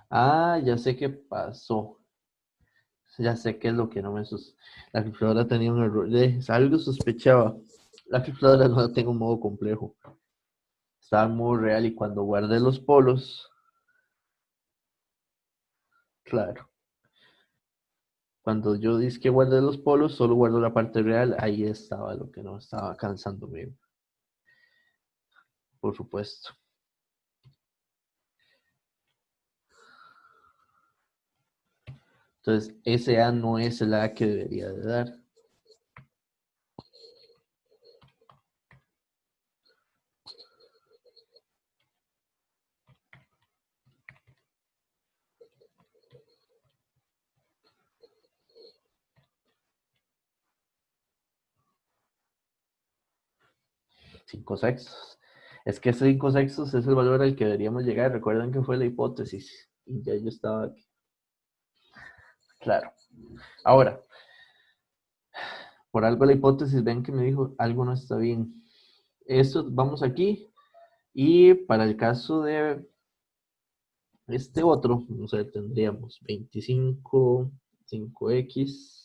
Ah, ya sé qué pasó. Ya sé qué es lo que no me La calculadora tenía un error. Algo sospechaba. La calculadora no tengo un modo complejo. Estaba en modo real y cuando guardé los polos, claro. Cuando yo dije que guardé los polos, solo guardo la parte real. Ahí estaba lo que no estaba cansándome. Por supuesto. Entonces, ese A no es el A que debería de dar. Cinco sextos. Es que 5 sextos es el valor al que deberíamos llegar. Recuerden que fue la hipótesis. Y ya yo estaba aquí. Claro. Ahora, por algo la hipótesis, ven que me dijo, algo no está bien. Esto, vamos aquí. Y para el caso de este otro, o sea, tendríamos 25, 5x.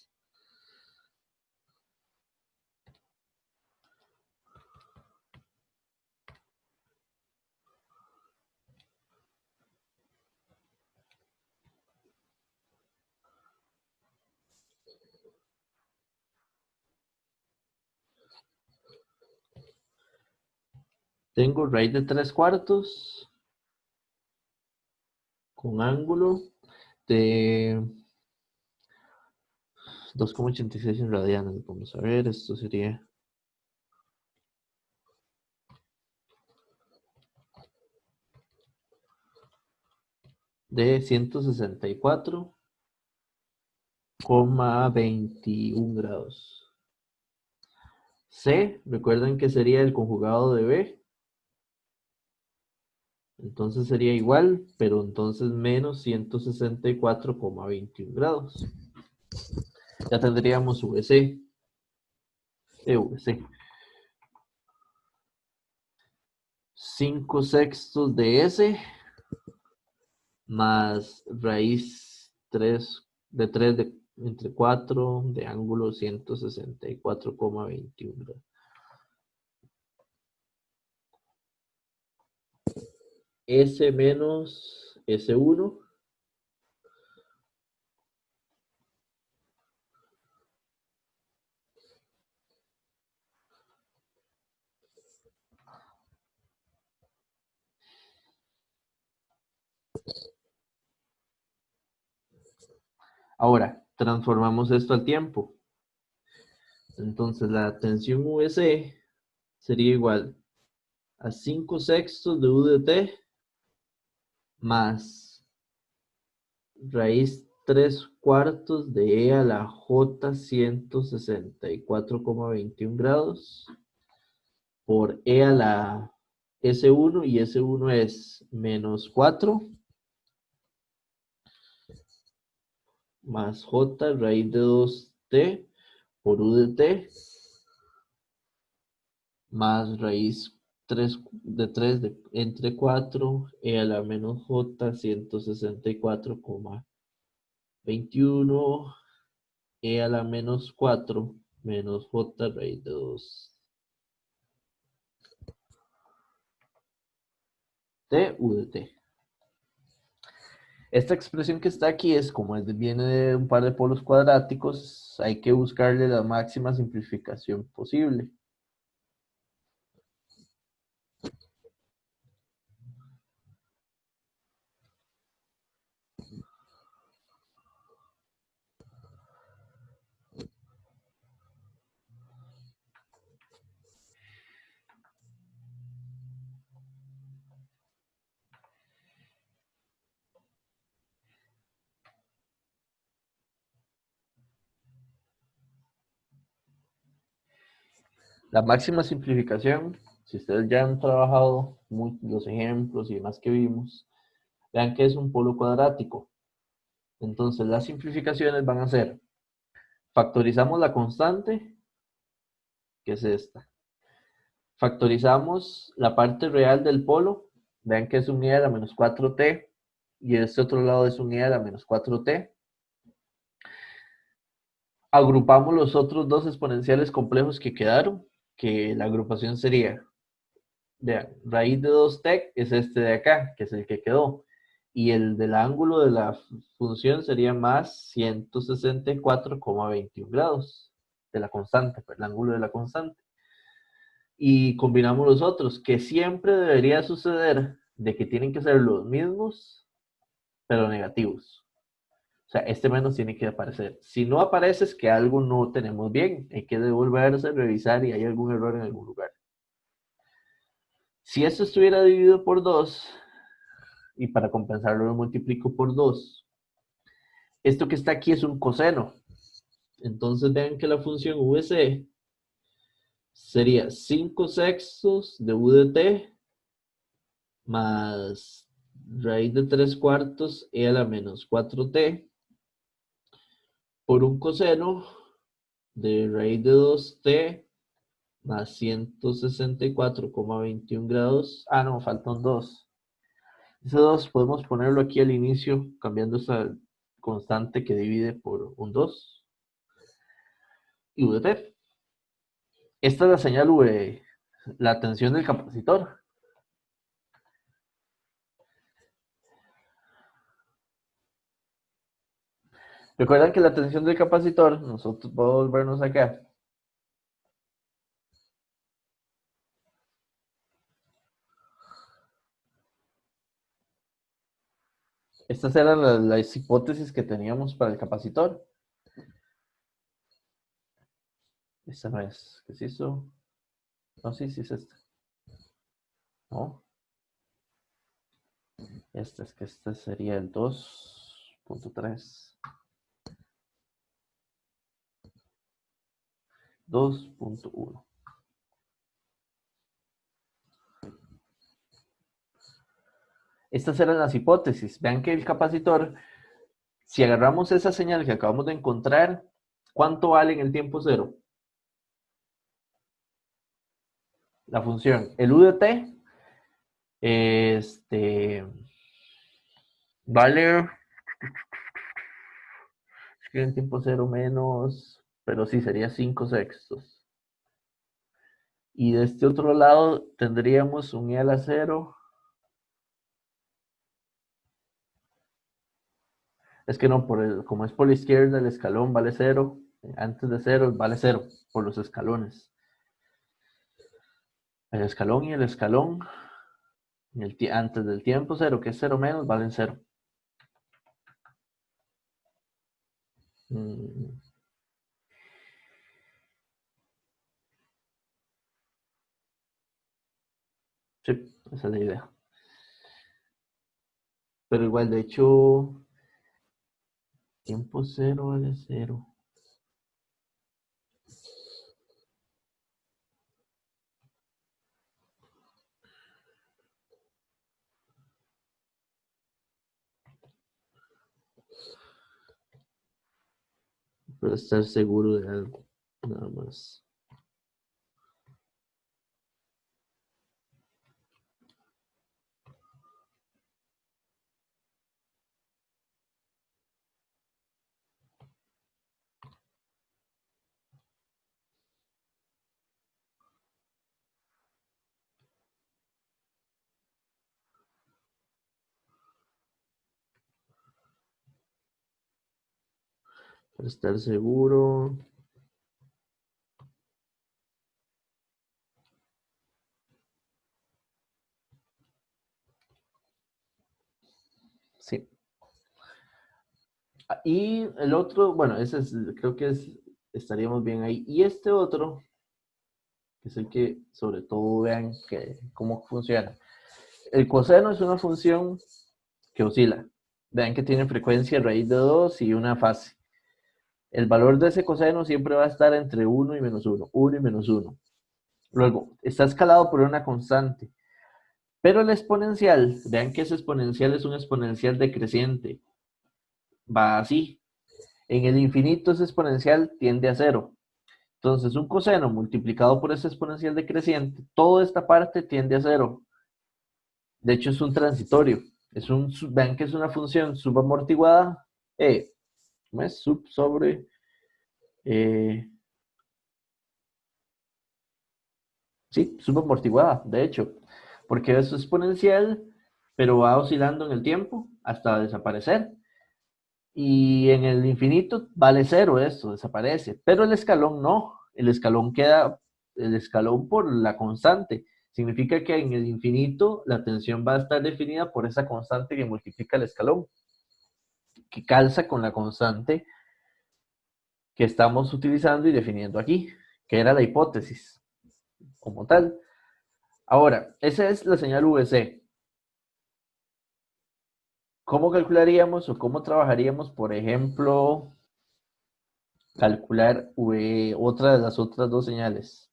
Tengo raíz de 3 cuartos con ángulo de 2,86 en radianes. Vamos a ver, esto sería de 164,21 grados. C, recuerden que sería el conjugado de B. Entonces sería igual, pero entonces menos 164,21 grados. Ya tendríamos VC. VC. 5 sextos de S más raíz 3 de 3 entre 4 de ángulo 164,21 grados. S menos S1 Ahora, transformamos esto al tiempo. Entonces la tensión VC sería igual a 5 sextos de U de T más raíz 3 cuartos de E a la J 164,21 grados por E a la S1 y S1 es menos 4 más J raíz de 2T por U de T más raíz 3 entre 4 E a la menos J 164,21 E a la menos 4 menos J raíz de 2 T U de T. Esta expresión que está aquí es como viene de un par de polos cuadráticos, hay que buscarle la máxima simplificación posible. La máxima simplificación, si ustedes ya han trabajado los ejemplos y demás que vimos, vean que es un polo cuadrático. Entonces las simplificaciones van a ser, factorizamos la constante, que es esta. Factorizamos la parte real del polo, vean que es un e a la menos 4t, y este otro lado es un e a la menos 4t. Agrupamos los otros dos exponenciales complejos que quedaron, que la agrupación sería, vean, raíz de 2t es este de acá, que es el que quedó, y el del ángulo de la función sería más 164,21 grados de la constante, el ángulo de la constante. Y combinamos los otros, que siempre debería suceder de que tienen que ser los mismos, pero negativos. O sea, este menos tiene que aparecer. Si no aparece es que algo no tenemos bien. Hay que devolverse, revisar y hay algún error en algún lugar. Si esto estuviera dividido por 2, y para compensarlo lo multiplico por 2, esto que está aquí es un coseno. Entonces vean que la función VC sería 5 sextos de U de T más raíz de 3 cuartos E a la menos 4T por un coseno de raíz de 2T más 164,21 grados. Ah, no, faltan 2. Ese 2 podemos ponerlo aquí al inicio, cambiando esa constante que divide por un 2. Y U de T. Esta es la señal V, la tensión del capacitor. Recuerdan que la tensión del capacitor, nosotros vamos a volvernos acá. Estas eran las hipótesis que teníamos para el capacitor. Esta no es. ¿Qué es eso? No, sí, sí es esta. No. Este es que este sería el 2.3. 2.1. Estas eran las hipótesis. Vean que el capacitor, si agarramos esa señal que acabamos de encontrar, ¿cuánto vale en el tiempo cero? La función. El U de t vale, es que en el tiempo cero menos, pero sí sería 5 sextos. Y de este otro lado tendríamos un i a la 0. Es que no, como es por la izquierda, el escalón vale 0. Antes de 0 vale 0 por los escalones. El escalón y el escalón antes del tiempo 0, que es 0 menos, valen 0. Sí, esa es la idea. Pero igual, de hecho, tiempo 0 vale 0. Para estar seguro de algo, nada más. Para estar seguro. Sí. Y el otro, bueno, ese es, creo que estaríamos bien ahí. Y este otro, que es el que sobre todo vean cómo funciona. El coseno es una función que oscila. Vean que tiene frecuencia raíz de 2 y una fase. El valor de ese coseno siempre va a estar entre 1 y menos 1. 1 y menos 1. Luego, está escalado por una constante. Pero el exponencial, vean que ese exponencial es un exponencial decreciente. Va así. En el infinito ese exponencial tiende a 0. Entonces, un coseno multiplicado por ese exponencial decreciente, toda esta parte tiende a 0. De hecho, es un transitorio. Vean que es una función subamortiguada. ¿Cómo es? Sub sobre. Sí, subamortiguada, de hecho. Porque es exponencial, pero va oscilando en el tiempo hasta desaparecer. Y en el infinito vale 0 esto, desaparece. Pero el escalón no. El escalón queda, el escalón por la constante. Significa que en el infinito la tensión va a estar definida por esa constante que multiplica el escalón, que calza con la constante que estamos utilizando y definiendo aquí, que era la hipótesis como tal. Ahora, esa es la señal VC. ¿Cómo calcularíamos o cómo trabajaríamos, por ejemplo, calcular otra de las otras dos señales?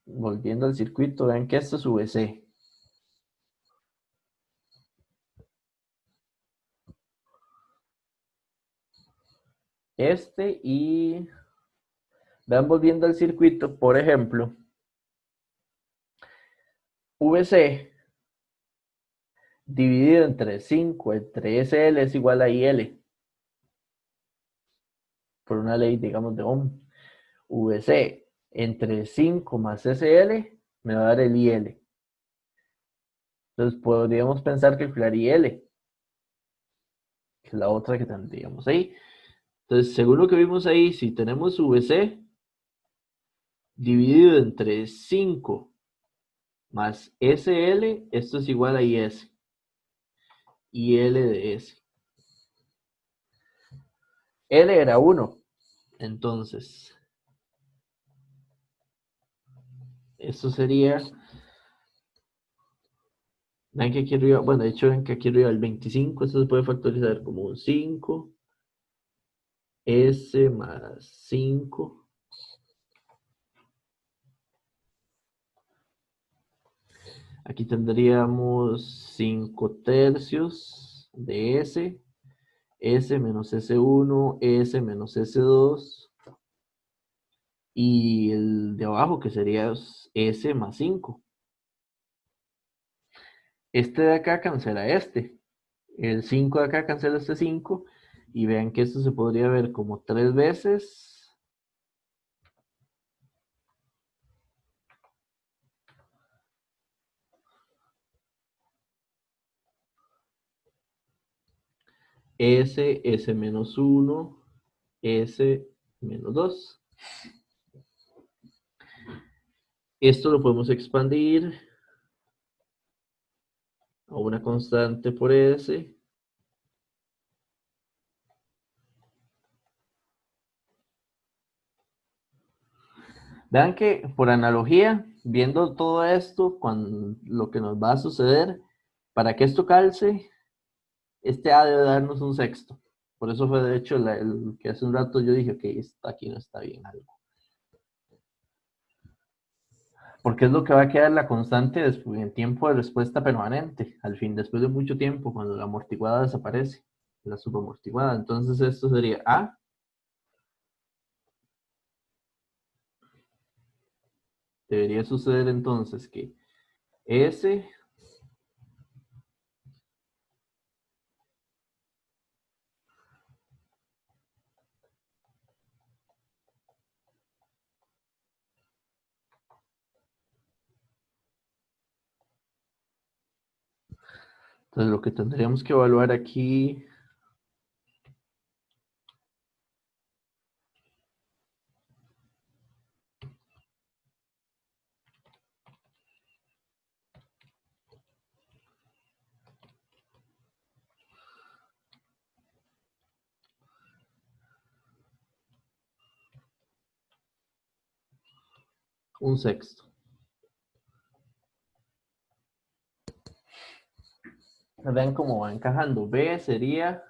Volviendo al circuito, vean que esto es VC. Y vean, volviendo al circuito, por ejemplo, VC dividido entre 5 entre SL es igual a IL, por una ley, digamos, de Ohm. VC entre 5 más SL me va a dar el IL. Entonces podríamos pensar que calcular IL, que es la otra que tendríamos ahí. Entonces, según lo que vimos ahí, si tenemos VC, dividido entre 5 más SL, esto es igual a IS. Y L de S. L era 1. Entonces, esto sería. Ven que aquí arriba, bueno, de hecho, ven que aquí arriba el 25, esto se puede factorizar como un 5. S más 5. Aquí tendríamos 5 tercios de S. S menos S1, S menos S2. Y el de abajo que sería S más 5. Este de acá cancela este. El 5 de acá cancela este 5. Y vean que esto se podría ver como 3 veces S, S menos 1, S menos 2. Esto lo podemos expandir a una constante por S. Vean que por analogía, viendo todo esto, lo que nos va a suceder, para que esto calce, este A debe darnos un sexto. Por eso fue de hecho el que hace un rato yo dije, que aquí no está bien algo. Porque es lo que va a quedar la constante en tiempo de respuesta permanente, al fin, después de mucho tiempo, cuando la amortiguada desaparece, la subamortiguada. Entonces esto sería A. Debería suceder entonces que S entonces lo que tendríamos que evaluar aquí un sexto. Vean cómo va encajando. B sería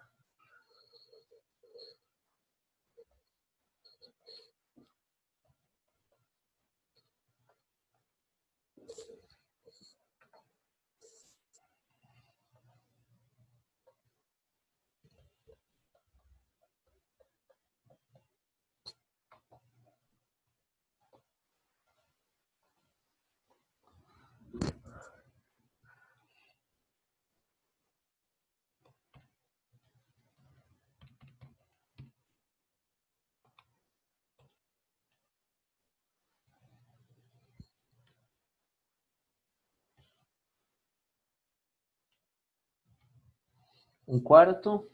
un cuarto,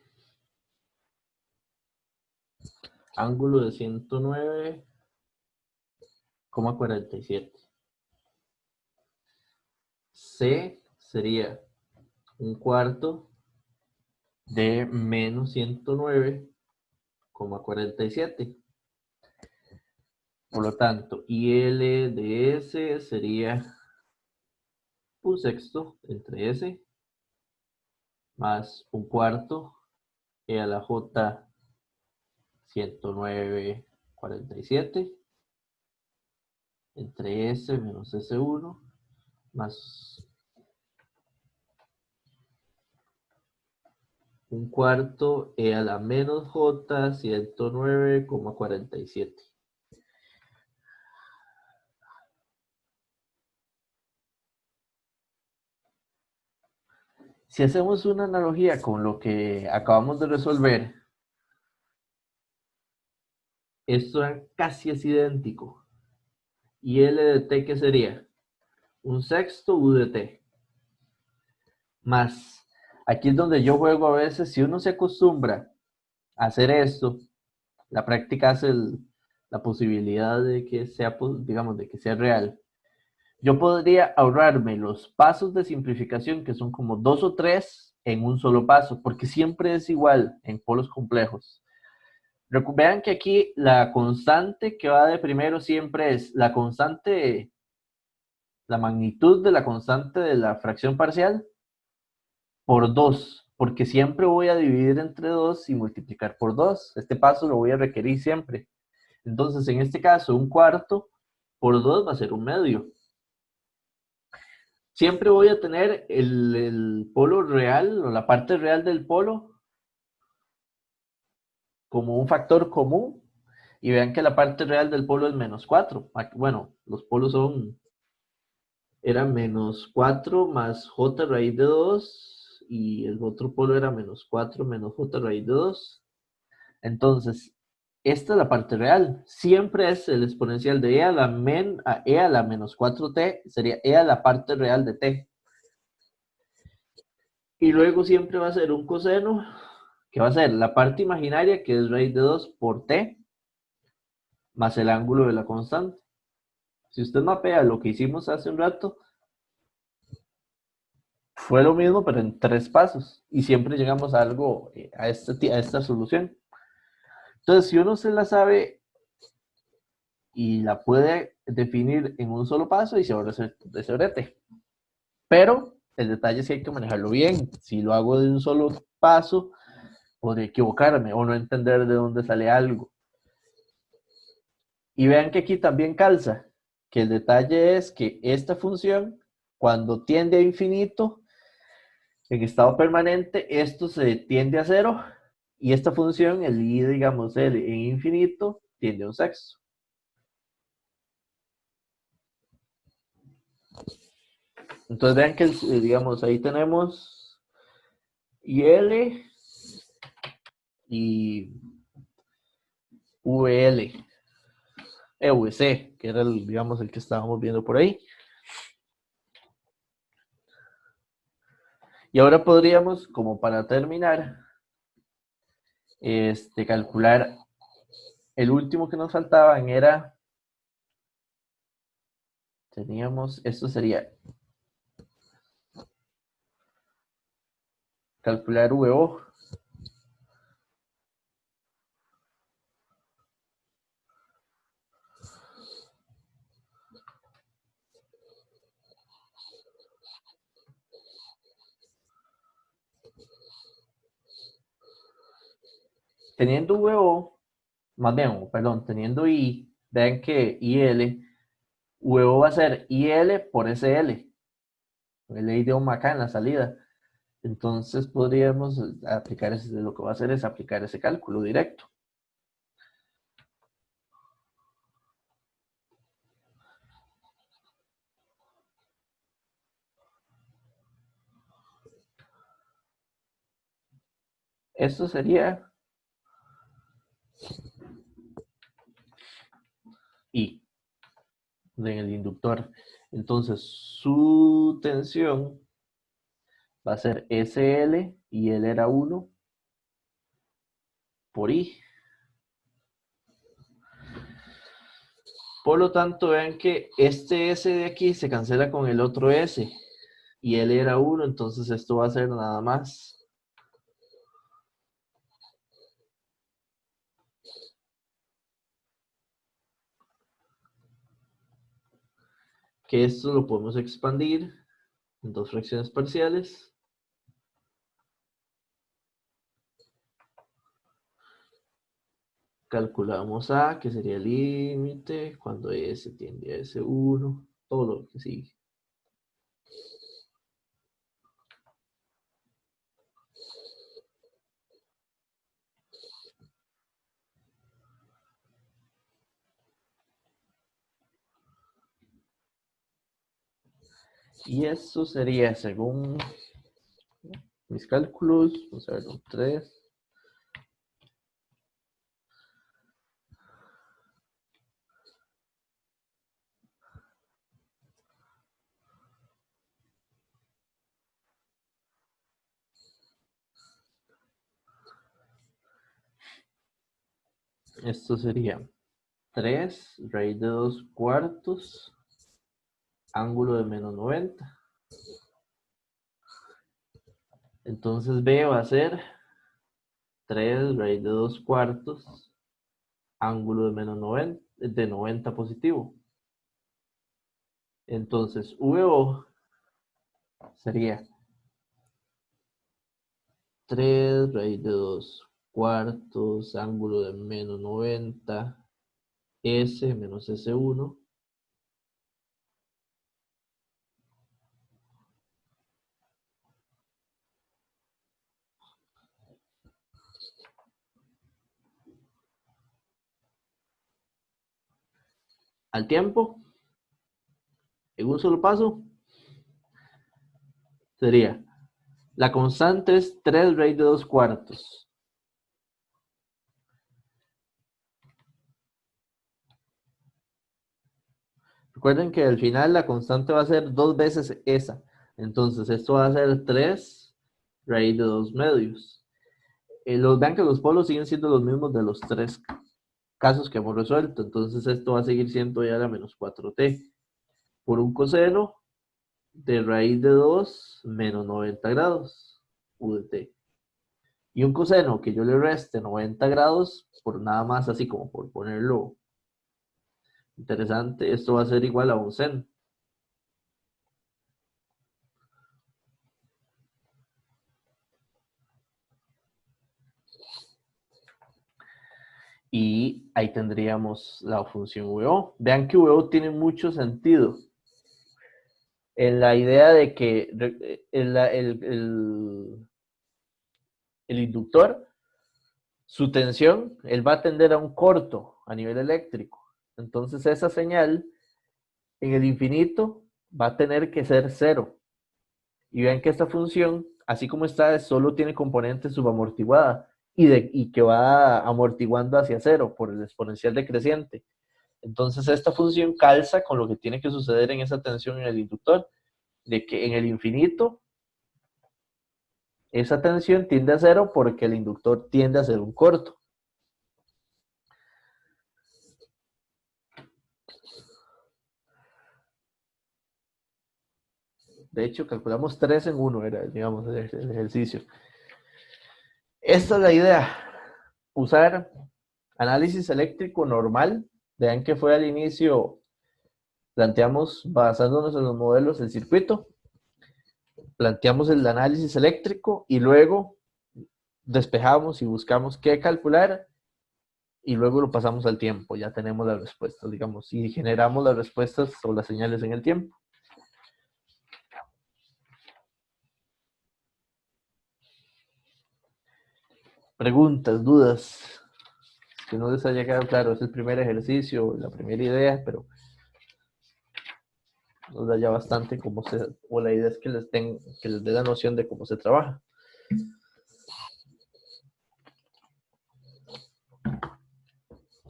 ángulo de 109,47. C sería un cuarto de menos 109,47. Por lo tanto, IL de S sería un sexto entre S más un cuarto E a la J 109,47 entre S menos S1 más un cuarto E a la menos J 109,47. Si hacemos una analogía con lo que acabamos de resolver, esto casi es idéntico. ¿Y L de T qué sería? Un sexto U de T. Más, aquí es donde yo juego a veces, si uno se acostumbra a hacer esto, la práctica hace la posibilidad de que sea, digamos, de que sea real, yo podría ahorrarme los pasos de simplificación, que son como 2 o 3 en un solo paso, porque siempre es igual en polos complejos. Vean que aquí la constante que va de primero siempre es la constante, la magnitud de la constante de la fracción parcial por 2, porque siempre voy a dividir entre 2 y multiplicar por 2. Este paso lo voy a requerir siempre. Entonces, en este caso, un cuarto por 2 va a ser un medio. Siempre voy a tener el polo real o la parte real del polo como un factor común. Y vean que la parte real del polo es -4. Bueno, los polos eran -4 más j raíz de 2 y el otro polo era -4 menos j raíz de 2. Entonces, esta es la parte real. Siempre es el exponencial de e a la menos 4t, sería e a la parte real de t. Y luego siempre va a ser un coseno, que va a ser la parte imaginaria, que es raíz de 2 por t, más el ángulo de la constante. Si usted mapea lo que hicimos hace un rato, fue lo mismo, pero en 3 pasos. Y siempre llegamos a algo, a esta solución. Entonces, si uno se la sabe y la puede definir en un solo paso, y se ahorra ese brete. Pero el detalle es que hay que manejarlo bien. Si lo hago de un solo paso, podría equivocarme o no entender de dónde sale algo. Y vean que aquí también calza, que el detalle es que esta función, cuando tiende a infinito, en estado permanente, esto se tiende a 0, y esta función, el i, digamos, L en infinito, tiende a un sexto. Entonces vean que, digamos, ahí tenemos IL y VL, EVC, que era el, digamos, el que estábamos viendo por ahí. Y ahora podríamos, como para terminar, calcular el último que nos faltaban era, teníamos, esto sería calcular VO. Teniendo VO, más bien, perdón, teniendo I, vean que IL, VO va a ser IL por SL, el idioma acá en la salida. Entonces podríamos aplicar lo que va a hacer es aplicar ese cálculo directo. Esto sería I en el inductor. Entonces su tensión va a ser SL y L era 1 por I. Por lo tanto, vean que este S de aquí se cancela con el otro S y L era 1, entonces esto va a ser nada más que esto lo podemos expandir en 2 fracciones parciales. Calculamos A, que sería el límite, cuando S tiende a S1, todo lo que sigue. Y eso sería, según mis cálculos, vamos a ver, 3. Esto sería 3 raíz de 2 cuartos, ángulo de menos 90. Entonces B va a ser 3 raíz de 2 cuartos, ángulo de menos 90, de 90 positivo. Entonces VO sería 3 raíz de 2 cuartos, ángulo de menos 90, S menos S1. Al tiempo, en un solo paso, sería, la constante es 3 raíz de 2 cuartos. Recuerden que al final la constante va a ser 2 veces esa. Entonces esto va a ser 3 raíz de 2 medios. Vean que los polos siguen siendo los mismos de los 3 casos que hemos resuelto. Entonces esto va a seguir siendo ya la menos 4t por un coseno de raíz de 2 menos 90 grados u de t. Y un coseno que yo le reste 90 grados por nada más así como por ponerlo interesante, esto va a ser igual a un seno. Y ahí tendríamos la función VO. Vean que VO tiene mucho sentido en la idea de que el inductor, su tensión, él va a tender a un corto a nivel eléctrico. Entonces esa señal en el infinito va a tener que ser cero. Y vean que esta función, así como está, solo tiene componente subamortiguada y que va amortiguando hacia cero por el exponencial decreciente. Entonces esta función calza con lo que tiene que suceder en esa tensión en el inductor, de que en el infinito esa tensión tiende a cero porque el inductor tiende a ser un corto. De hecho, calculamos 3 en 1, era, digamos, el ejercicio. Esta es la idea, usar análisis eléctrico normal. Vean que fue al inicio, planteamos, basándonos en los modelos del circuito, planteamos el análisis eléctrico y luego despejamos y buscamos qué calcular y luego lo pasamos al tiempo. Ya tenemos las respuestas, digamos, y generamos las respuestas o las señales en el tiempo. Preguntas, dudas. Si no les haya quedado claro, es el primer ejercicio, la primera idea, pero nos da ya bastante cómo se, o la idea es que les dé la noción de cómo se trabaja.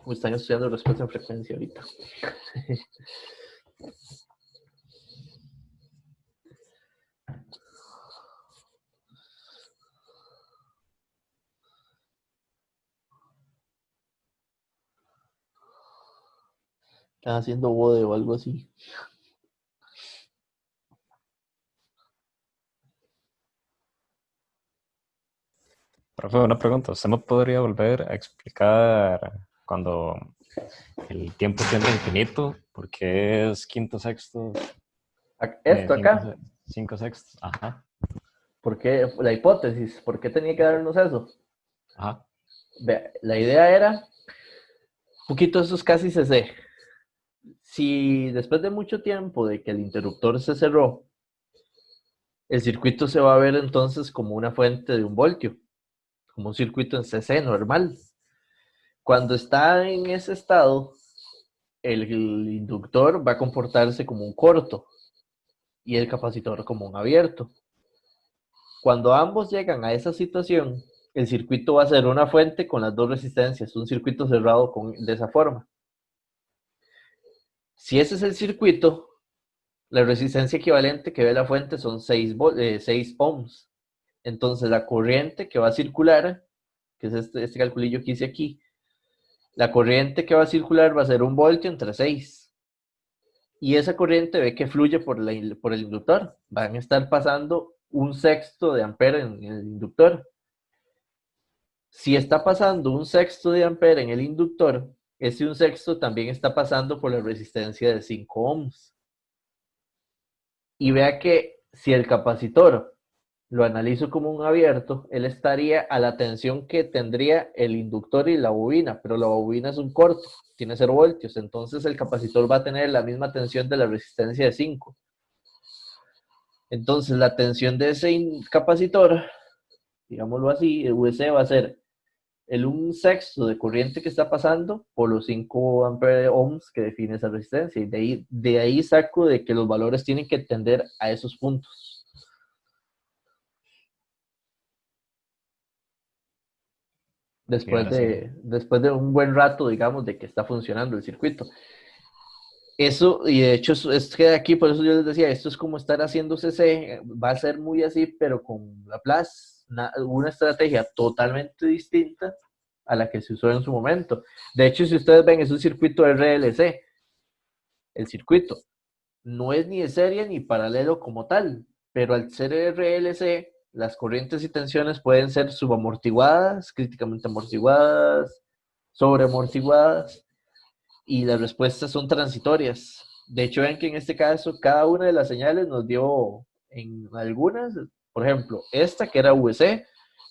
O están estudiando respuesta en frecuencia ahorita. Están haciendo bode o algo así. Profe, una pregunta. ¿Usted me podría volver a explicar cuando el tiempo tiende a infinito? ¿Por qué es quinto sexto? Esto acá, Cinco sextos. Ajá. ¿por qué? La hipótesis, ¿por qué tenía que darnos eso? Ajá. Vea, la idea era, un poquito eso es casi CC. Si después de mucho tiempo de que el interruptor se cerró, el circuito se va a ver entonces como una fuente de 1 voltio, como un circuito en CC normal. Cuando está en ese estado, el inductor va a comportarse como un corto y el capacitor como un abierto. Cuando ambos llegan a esa situación, el circuito va a ser una fuente con las dos resistencias, un circuito cerrado de esa forma. Si ese es el circuito, la resistencia equivalente que ve la fuente son 6 ohms. Entonces la corriente que va a circular, que es este calculillo que hice aquí, La corriente que va a circular va a ser 1 voltio entre 6. Y esa corriente ve que fluye por el inductor. Van a estar pasando 1/6 de ampere en el inductor. Si está pasando 1/6 de ampere en el inductor, ese 1/6 también está pasando por la resistencia de 5 ohms. Y vea que si el capacitor lo analizo como un abierto, él estaría a la tensión que tendría el inductor y la bobina, pero la bobina es un corto, tiene 0 voltios, entonces el capacitor va a tener la misma tensión de la resistencia de 5. Entonces la tensión de ese capacitor, digámoslo así, el VC va a ser el 1/6 de corriente que está pasando por los 5 ampere ohms que define esa resistencia. Y de ahí saco de que los valores tienen que tender a esos puntos. Después ahora sí. después de un buen rato, digamos, de que está funcionando el circuito. Eso, y de hecho, es que aquí, por eso yo les decía, esto es como estar haciendo CC, va a ser muy así, pero con Laplace, una estrategia totalmente distinta a la que se usó en su momento. De hecho, si ustedes ven, es un circuito RLC. El circuito no es ni de serie ni paralelo como tal, pero al ser RLC, las corrientes y tensiones pueden ser subamortiguadas, críticamente amortiguadas, sobreamortiguadas, y las respuestas son transitorias. De hecho, ven que en este caso, cada una de las señales nos dio en algunas, por ejemplo, esta que era VC,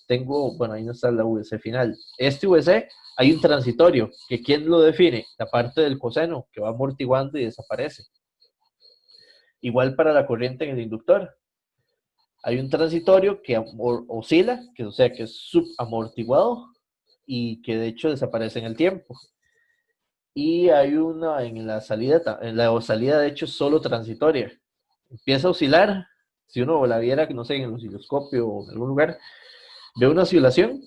tengo, bueno, ahí no está la VC final. Este VC, hay un transitorio, que ¿quién lo define? La parte del coseno, que va amortiguando y desaparece. Igual para la corriente en el inductor. Hay un transitorio que oscila, que, o sea, que es subamortiguado y que de hecho desaparece en el tiempo. Y hay una en la salida de hecho es solo transitoria. Empieza a oscilar, si uno la viera, no sé, en el osciloscopio o en algún lugar, ve una oscilación,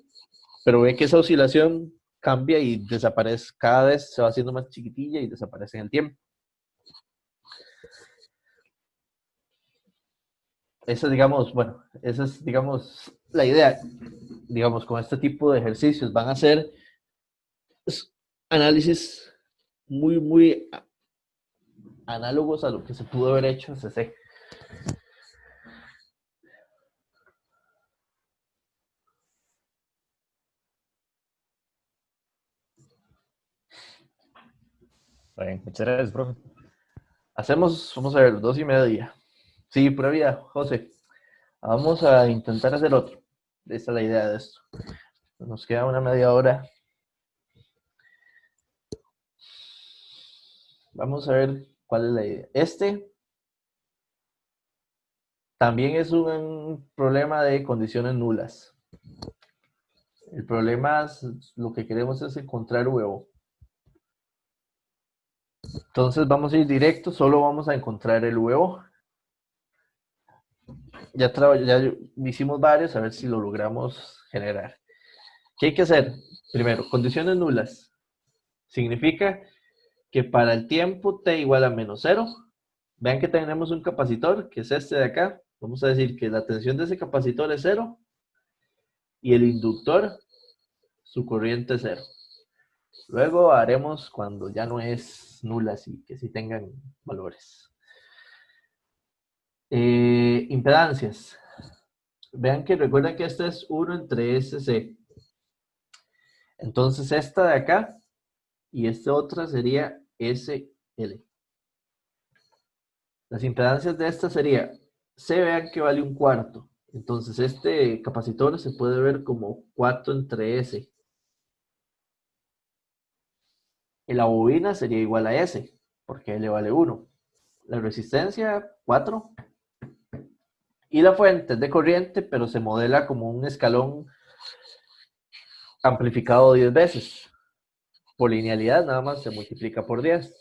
pero ve que esa oscilación cambia y desaparece, cada vez se va haciendo más chiquitilla y desaparece en el tiempo. Esa, digamos, bueno, esa es, digamos, la idea. Digamos, con este tipo de ejercicios van a ser análisis muy análogos a lo que se pudo haber hecho en CC. Está bien, muchas gracias, profe. Vamos a ver, 2:30. Sí, pura vida, José. Vamos a intentar hacer otro. Esa es la idea de esto. Nos queda una media hora. Vamos a ver cuál es la idea. Este también es un problema de condiciones nulas. El problema es, lo que queremos es encontrar VO. Entonces vamos a ir directo, solo vamos a encontrar el VO. Ya hicimos varios, a ver si lo logramos generar. ¿Qué hay que hacer? Primero, condiciones nulas. Significa que para el tiempo t igual a -0, vean que tenemos un capacitor, que es este de acá. Vamos a decir que la tensión de ese capacitor es 0 y el inductor, su corriente es 0. Luego haremos cuando ya no es nula, así que sí tengan valores. Impedancias. Vean que recuerden que esta es 1 entre SC. Entonces esta de acá y esta otra sería SL. Las impedancias de esta sería C, vean que vale 1/4. Entonces este capacitor se puede ver como 4 entre S. Y la bobina sería igual a S, porque L vale 1. La resistencia, 4. Y la fuente es de corriente, pero se modela como un escalón amplificado 10 veces. Por linealidad nada más se multiplica por 10.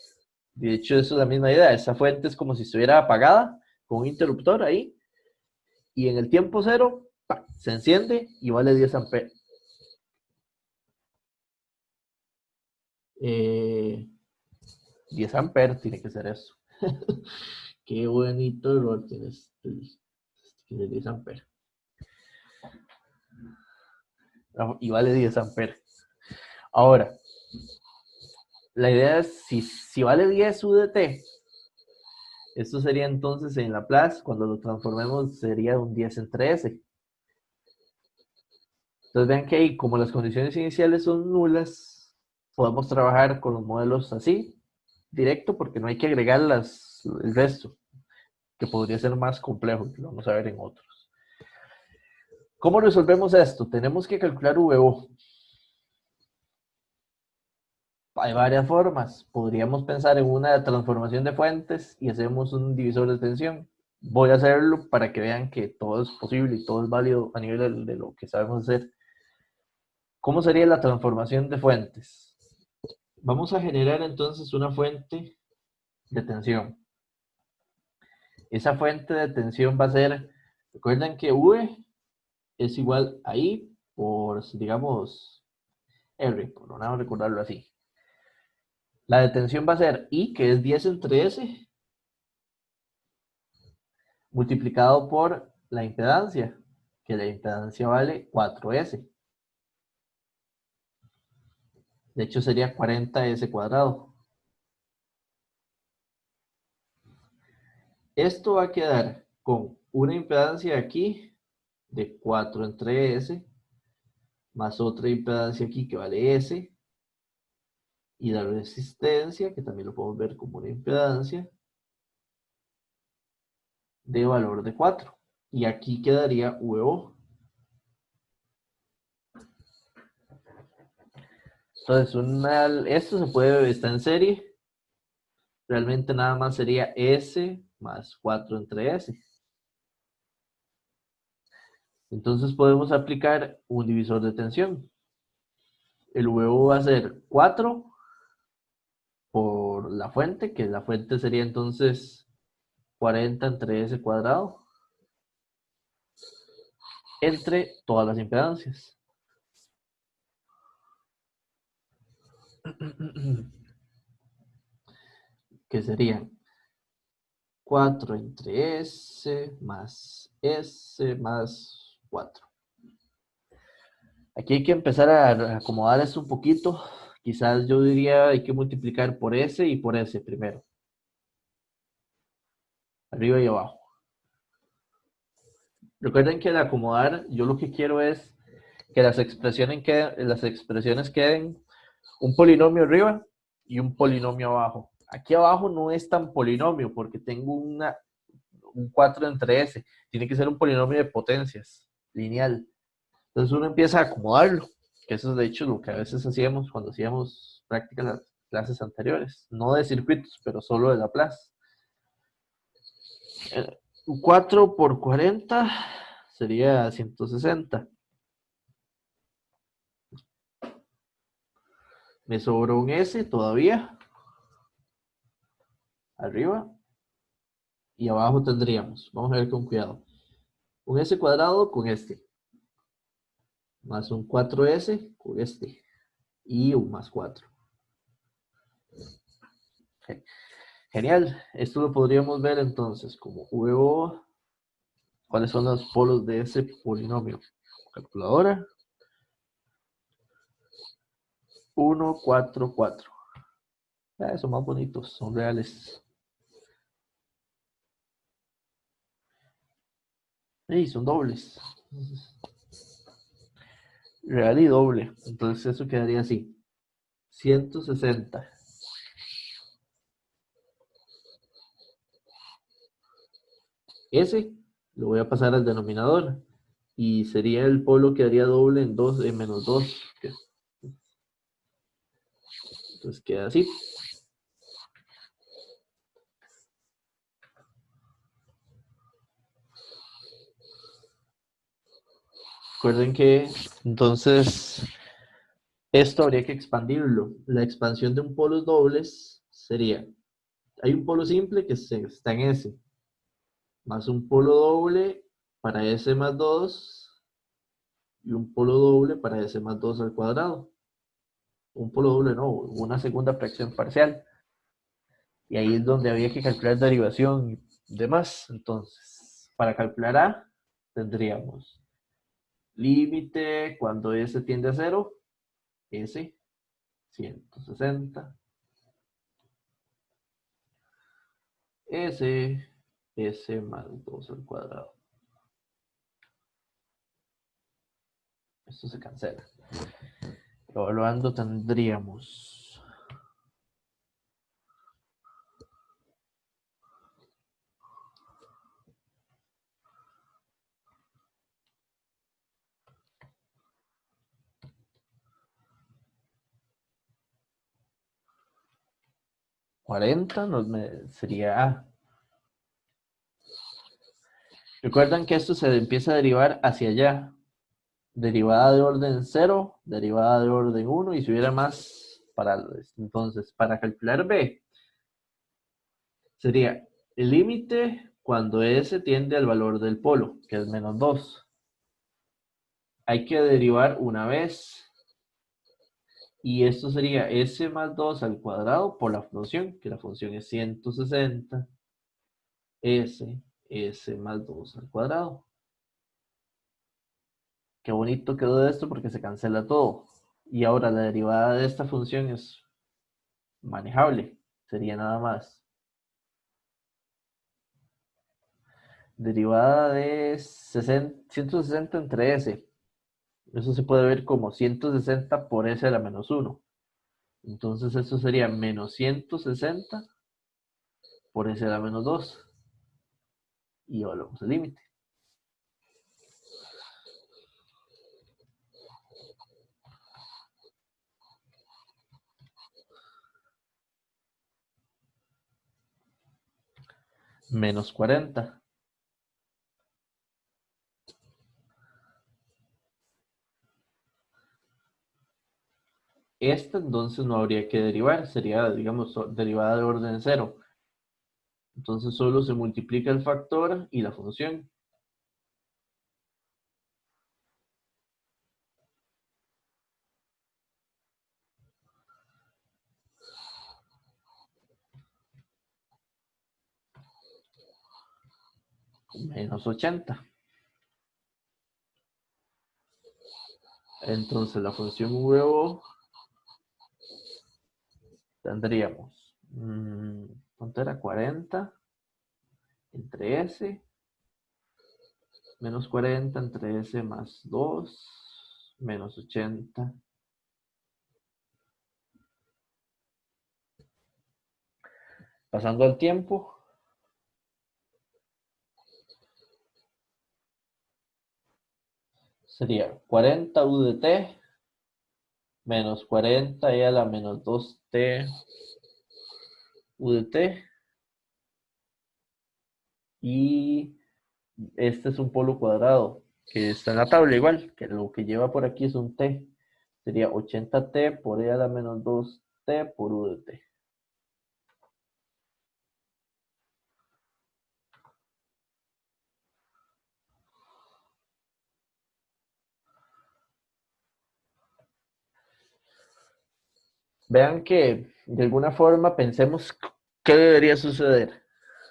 De hecho, eso es la misma idea. Esa fuente es como si estuviera apagada con un interruptor ahí. Y en el tiempo cero, ¡pam!, se enciende y vale 10 amperes. 10 amperes tiene que ser eso. Qué bonito error tienes. Tiene 10 amperes. Y vale 10 amperes. Ahora, la idea es, si vale 10 u de t, esto sería entonces en Laplace, cuando lo transformemos sería un 10 entre s. Entonces vean que ahí, como las condiciones iniciales son nulas, podemos trabajar con los modelos así, directo, porque no hay que agregar el resto, que podría ser más complejo, que lo vamos a ver en otros. ¿Cómo resolvemos esto? Tenemos que calcular VO. Hay varias formas. Podríamos pensar en una transformación de fuentes y hacemos un divisor de tensión. Voy a hacerlo para que vean que todo es posible y todo es válido a nivel de lo que sabemos hacer. ¿Cómo sería la transformación de fuentes? Vamos a generar entonces una fuente de tensión. Esa fuente de tensión va a ser, recuerden que V es igual a I por, digamos, R, por no recordarlo así. La de tensión va a ser I, que es 10 entre S, multiplicado por la impedancia, que la impedancia vale 4S. De hecho sería 40S cuadrado. Esto va a quedar con una impedancia aquí de 4 entre S, más otra impedancia aquí que vale S, y la resistencia, que también lo podemos ver como una impedancia, de valor de 4. Y aquí quedaría VO. Entonces, esto se puede estar en serie. Realmente nada más sería S más 4 entre S. Entonces podemos aplicar un divisor de tensión. El VO va a ser 4 por la fuente, que la fuente sería entonces 40 entre S cuadrado, entre todas las impedancias. Que serían 4 entre S más 4. Aquí hay que empezar a acomodar esto un poquito. Quizás yo diría hay que multiplicar por S y por S primero. Arriba y abajo. Recuerden que al acomodar, yo lo que quiero es que las expresiones queden un polinomio arriba y un polinomio abajo. Aquí abajo no es tan polinomio porque tengo un 4 entre S. Tiene que ser un polinomio de potencias, lineal. Entonces uno empieza a acomodarlo, que eso es de hecho lo que a veces hacíamos cuando hacíamos prácticas en las clases anteriores. No de circuitos, pero solo de Laplace. 4 por 40 sería 160. Me sobró un S todavía. Arriba. Y abajo tendríamos, vamos a ver con cuidado, un S cuadrado con este. Más un 4S con este. Y un más 4. Genial. Esto lo podríamos ver entonces como VO. ¿Cuáles son los polos de ese polinomio? Calculadora. 1, 4, 4. Son más bonitos, son reales. Y son dobles. Real y doble. Entonces eso quedaría así. 160. Ese lo voy a pasar al denominador. Y sería el polo que haría doble en menos 2. Entonces queda así. Recuerden que entonces esto habría que expandirlo. La expansión de un polo dobles sería, hay un polo simple que está en S, más un polo doble para S más 2 y un polo doble para S más 2 al cuadrado. Un polo doble no, una segunda fracción parcial. Y ahí es donde había que calcular derivación y demás. Entonces, para calcular A, tendríamos límite cuando S tiende a 0, S 160 S más 2 al cuadrado. Esto se cancela. Evaluando tendríamos sería A. Recuerdan que esto se empieza a derivar hacia allá. Derivada de orden 0, derivada de orden 1, y si hubiera más, entonces, para calcular B, sería el límite cuando S tiende al valor del polo, que es menos 2. Hay que derivar una vez, y esto sería S más 2 al cuadrado por la función, que la función es 160, S más 2 al cuadrado. Qué bonito quedó esto porque se cancela todo. Y ahora la derivada de esta función es manejable. Sería nada más derivada de 160 entre S. Eso se puede ver como 160 por S a la menos 1. Entonces esto sería menos 160 por S a la menos 2. Y evaluamos el límite. Menos 40. Esta entonces no habría que derivar, sería, digamos, derivada de orden 0. Entonces solo se multiplica el factor y la función. Menos 80. Entonces la función VO tendríamos, ¿cuánto era? 40 entre S, menos 40 entre S más 2, menos 80. Pasando al tiempo, sería 40 U de T menos 40 e a la menos 2T U de T. Y este es un polo cuadrado que está en la tabla igual, que lo que lleva por aquí es un T. Sería 80T por e a la menos 2T por U de T. Vean que de alguna forma pensemos qué debería suceder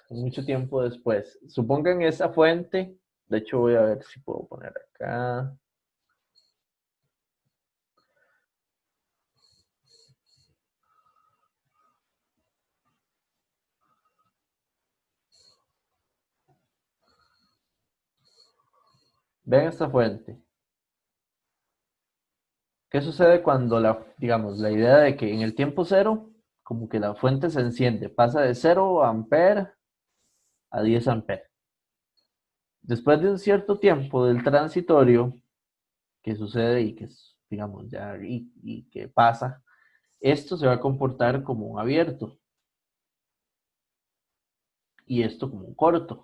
mucho tiempo después. Supongan esa fuente, de hecho voy a ver si puedo poner acá. Vean esta fuente. ¿Qué sucede cuando digamos, la idea de que en el tiempo cero, como que la fuente se enciende, pasa de 0 amperes a 10 amperes? Después de un cierto tiempo del transitorio, que sucede y que, digamos, ya y que pasa, esto se va a comportar como un abierto y esto como un corto.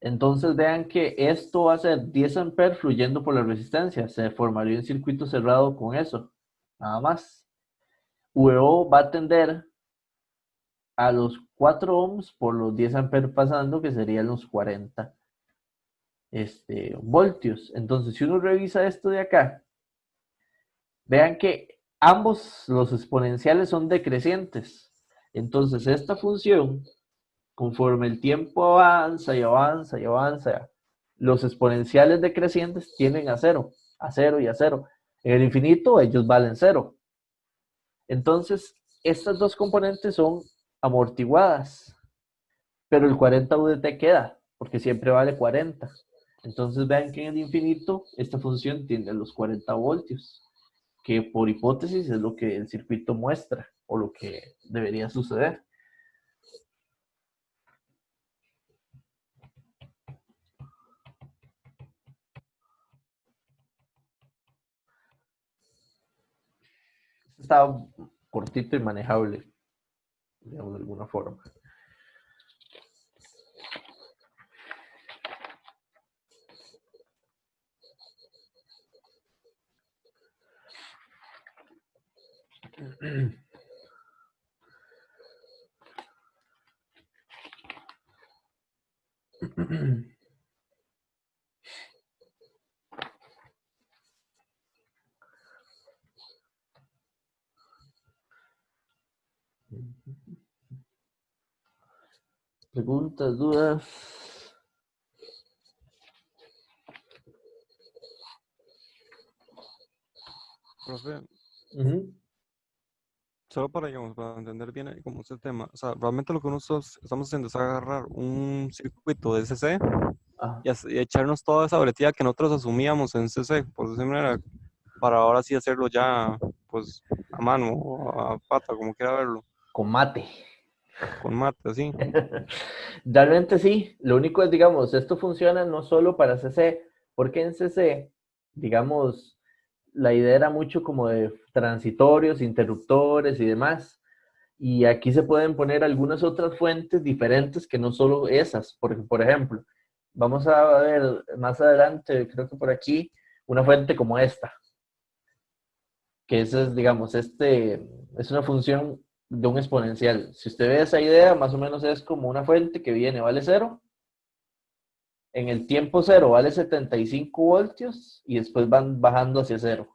Entonces vean que esto va a ser 10 amperes fluyendo por la resistencia. Se formaría un circuito cerrado con eso, nada más. VO va a tender a los 4 ohms por los 10 amperes pasando, que serían los 40 voltios. Entonces, si uno revisa esto de acá, vean que ambos los exponenciales son decrecientes. Entonces, esta función, conforme el tiempo avanza y avanza y avanza, los exponenciales decrecientes tienden a cero y a cero. En el infinito, ellos valen cero. Entonces, estas dos componentes son amortiguadas. pero el 40 UDT queda, porque siempre vale 40. Entonces vean que en el infinito esta función tiene los 40 voltios, que por hipótesis es lo que el circuito muestra, o lo que debería suceder. Está cortito y manejable, digamos, de alguna forma. Preguntas, dudas. Profe, Ujú. solo para, digamos, para entender bien ahí cómo es el tema. O sea, realmente lo que nosotros estamos haciendo es agarrar un circuito de CC Ah, y echarnos toda esa brevedad que nosotros asumíamos en CC, por decirlo de manera, para ahora sí hacerlo ya, pues, a mano o a pata, como quiera verlo, con mate. con mate, así. Realmente sí, lo único es, digamos, esto funciona no solo para CC, porque en CC, digamos, la idea era mucho como de transitorios, interruptores y demás. Y aquí se pueden poner algunas otras fuentes diferentes que no solo esas. Porque, por ejemplo, vamos a ver más adelante, creo que por aquí, una fuente como esta, que es, digamos, es una función de un exponencial. Si usted ve esa idea, más o menos es como una fuente que viene, vale cero, en el tiempo cero vale 75 voltios y después van bajando hacia cero.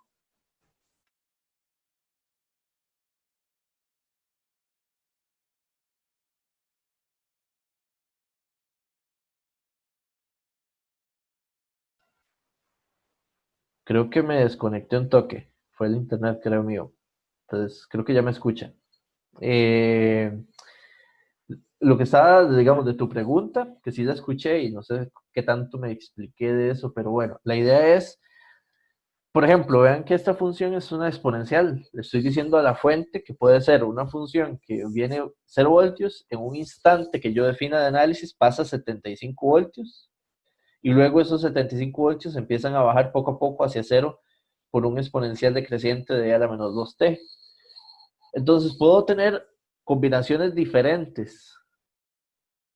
Creo que me desconecté un toque. Fue el internet, creo mío. Entonces, creo que ya me escuchan. Eh, lo que estaba, digamos, de tu pregunta, que sí la escuché y no sé qué tanto me expliqué de eso, pero bueno, la idea es, por ejemplo, vean que esta función es una exponencial. Le estoy diciendo a la fuente que puede ser una función que viene 0 voltios, en un instante que yo defina de análisis pasa a 75 voltios, y luego esos 75 voltios empiezan a bajar poco a poco hacia cero por un exponencial decreciente de a la menos 2t. Entonces puedo tener combinaciones diferentes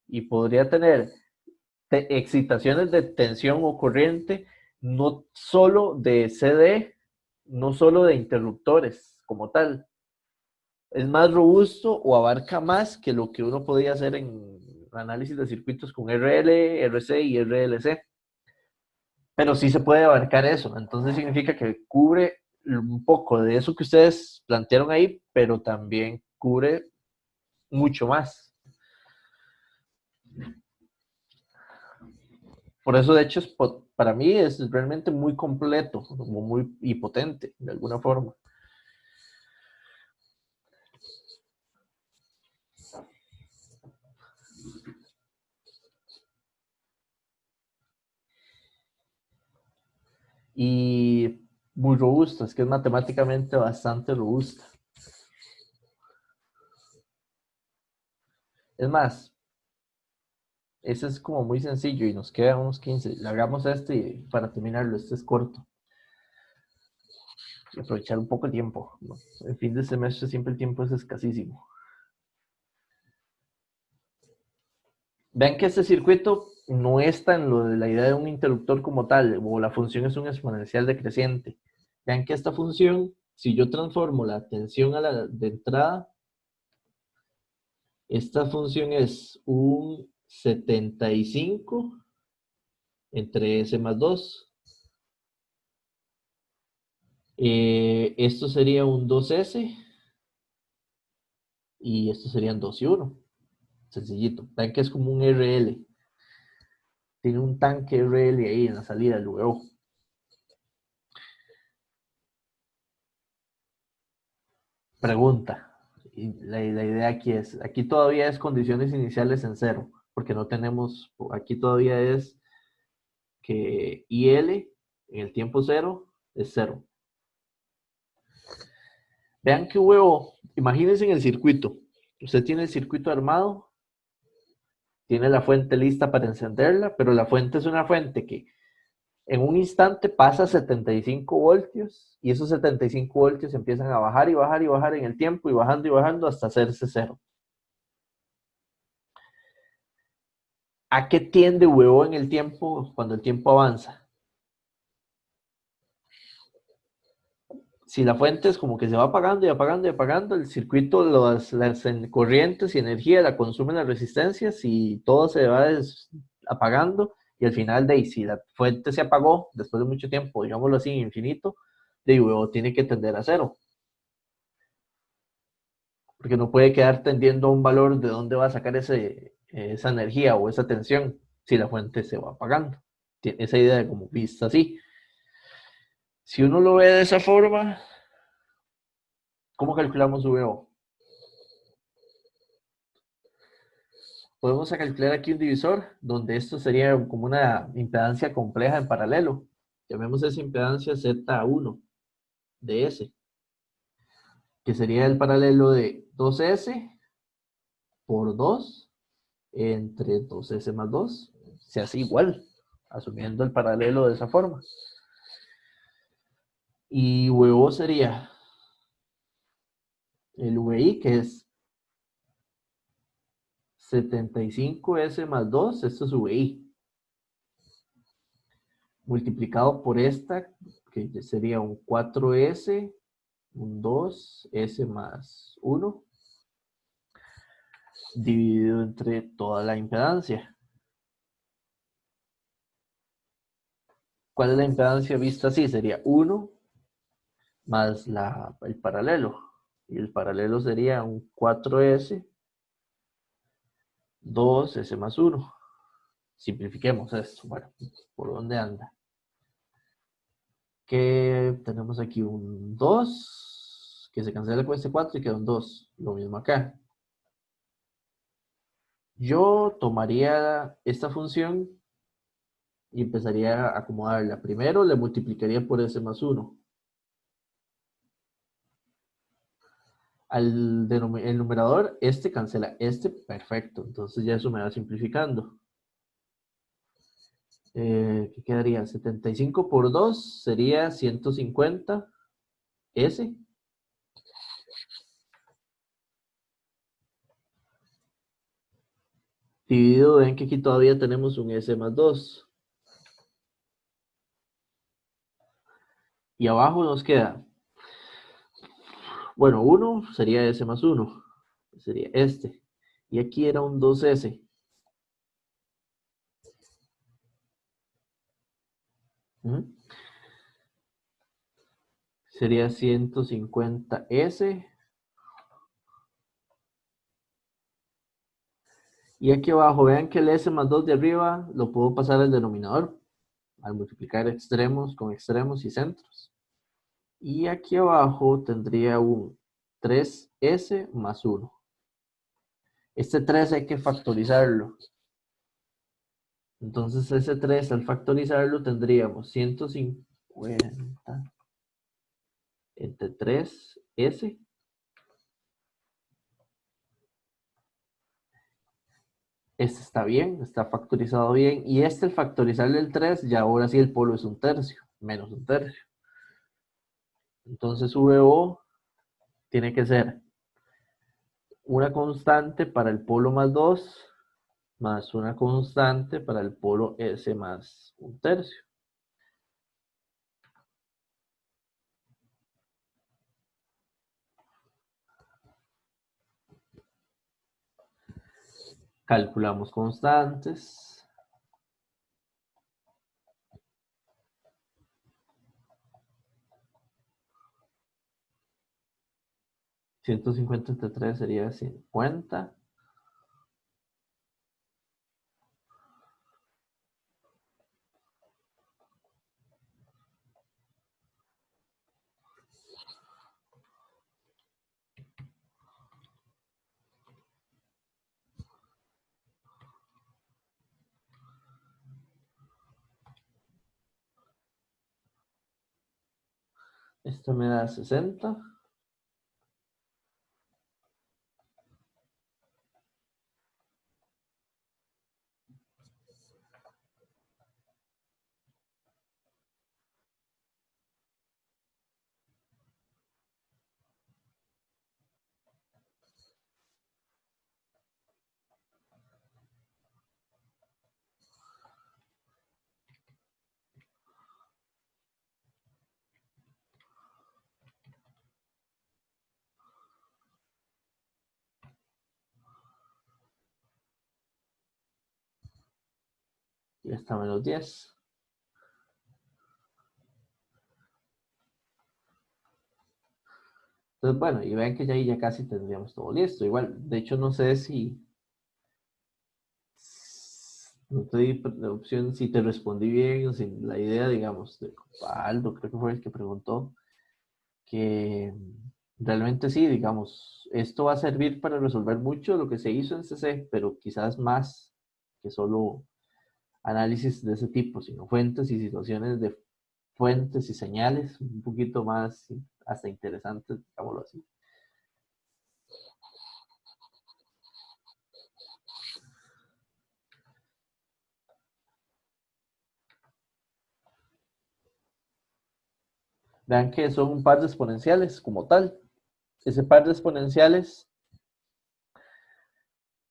y podría tener excitaciones de tensión o corriente, no solo de CD, no solo de interruptores como tal. Es más robusto o abarca más que lo que uno podía hacer en análisis de circuitos con RL, RC y RLC. Pero sí se puede abarcar eso. Entonces significa que cubre un poco de eso que ustedes plantearon ahí, pero también cubre mucho más. Por eso, de hecho, para mí es realmente muy completo, como muy y potente, de alguna forma. Y muy robusta, es que es matemáticamente bastante robusta. Es más, ese es como muy sencillo y nos quedan unos 15. Le hagamos este para terminarlo, este es corto. Y aprovechar un poco el tiempo, ¿no? El fin de semestre siempre el tiempo es escasísimo. Vean que este circuito no está en lo de la idea de un interruptor como tal, o la función es un exponencial decreciente. Vean que esta función, si yo transformo la tensión a la de entrada, esta función es un 75 entre S más 2. Esto sería un 2S y estos serían 2 y 1. Sencillito. Vean que es como un RL. Tiene un tanque RL ahí en la salida luego. Pregunta. Y la idea aquí es, aquí todavía es condiciones iniciales en cero, porque no tenemos, aquí todavía es que IL en el tiempo cero es cero. Vean que VO, imagínense en el circuito. Usted tiene el circuito armado, tiene la fuente lista para encenderla, pero la fuente es una fuente que en un instante pasa 75 voltios y esos 75 voltios empiezan a bajar y bajar y bajar en el tiempo y bajando hasta hacerse cero. ¿A qué tiende VO en el tiempo cuando el tiempo avanza? Si la fuente es como que se va apagando y apagando y apagando, el circuito, las corrientes y energía la consumen las resistencias y todo se va apagando y al final de ahí, si la fuente se apagó después de mucho tiempo, digámoslo así, infinito, de luego tiene que tender a cero. Porque no puede quedar tendiendo a un valor de dónde va a sacar esa energía o esa tensión si la fuente se va apagando. Esa idea de como vista así. Si uno lo ve de esa forma, ¿cómo calculamos VO? Podemos calcular aquí un divisor donde esto sería como una impedancia compleja en paralelo. Llamemos esa impedancia Z1 de S, que sería el paralelo de 2S por 2 entre 2S más 2. Se hace igual, asumiendo el paralelo de esa forma. Y VO sería el VI, que es 75S más 2, esto es VI, multiplicado por esta, que sería un 4S, un 2S más 1, dividido entre toda la impedancia. ¿Cuál es la impedancia vista así? Sería 1 más el paralelo. Y el paralelo sería un 4S, 2S más 1. Simplifiquemos esto. Bueno, ¿por dónde anda? Que tenemos aquí un 2, que se cancela con este 4 y queda un 2. Lo mismo acá. Yo tomaría esta función y empezaría a acomodarla. Primero le multiplicaría por S más 1. El numerador, este cancela este, perfecto. Entonces ya eso me va simplificando. ¿Qué quedaría? 75 por 2 sería 150 S. Dividido, ven que aquí todavía tenemos un S más 2. Y abajo nos queda, bueno, 1 sería S más 1. Sería este. Y aquí era un 2S. Sería 150S. Y aquí abajo, vean que el S más 2 de arriba lo puedo pasar al denominador al multiplicar extremos con extremos y centros. Y aquí abajo tendría un 3S más 1. Este 3 hay que factorizarlo. Entonces ese 3 al factorizarlo tendríamos 150 entre 3S. Este está bien, está factorizado bien. Y este al factorizarle el 3, ya ahora sí el polo es un tercio, menos un tercio. Entonces VO tiene que ser una constante para el polo más 2 más una constante para el polo S más un tercio. Calculamos constantes. $150 entre 3 sería 50. Esto me da 60. Y está menos 10. Entonces, bueno, y ven que ya ahí ya casi tendríamos todo listo. Igual, de hecho, no sé si no te di la opción si te respondí bien o si la idea, digamos, de Aldo, creo que fue el que preguntó, que realmente sí, digamos, esto va a servir para resolver mucho de lo que se hizo en CC, pero quizás más que solo análisis de ese tipo, sino fuentes y situaciones de fuentes y señales un poquito más hasta interesantes, digámoslo así. Vean que son un par de exponenciales como tal. Ese par de exponenciales,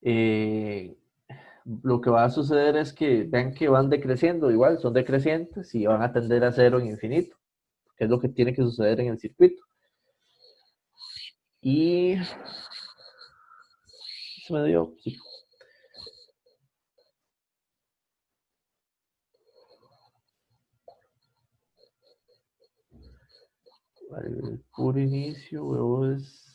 eh, lo que va a suceder es que vean que van decreciendo igual, son decrecientes y van a tender a cero en infinito, que es lo que tiene que suceder en el circuito. Y se me dio, sí. El puro inicio, luego es...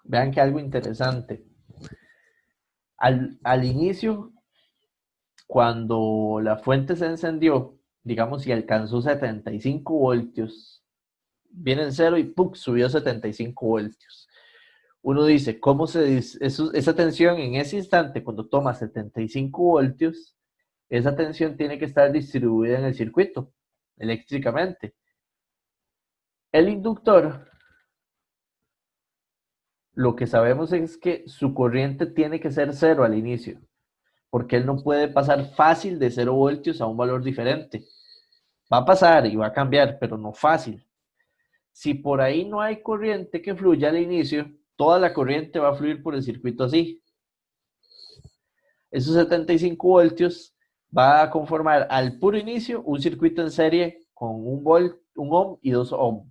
Vean que algo interesante. Al inicio, cuando la fuente se encendió, digamos, y alcanzó 75 voltios, viene el cero y ¡pum! Subió 75 voltios. Uno dice, ¿cómo esa tensión en ese instante, cuando toma 75 voltios, esa tensión tiene que estar distribuida en el circuito eléctricamente? El inductor, lo que sabemos es que su corriente tiene que ser cero al inicio, porque él no puede pasar fácil de 0 voltios a un valor diferente. Va a pasar y va a cambiar, pero no fácil. Si por ahí no hay corriente que fluya al inicio, toda la corriente va a fluir por el circuito así. Esos 75 voltios va a conformar al puro inicio un circuito en serie con un ohm y 2 ohm.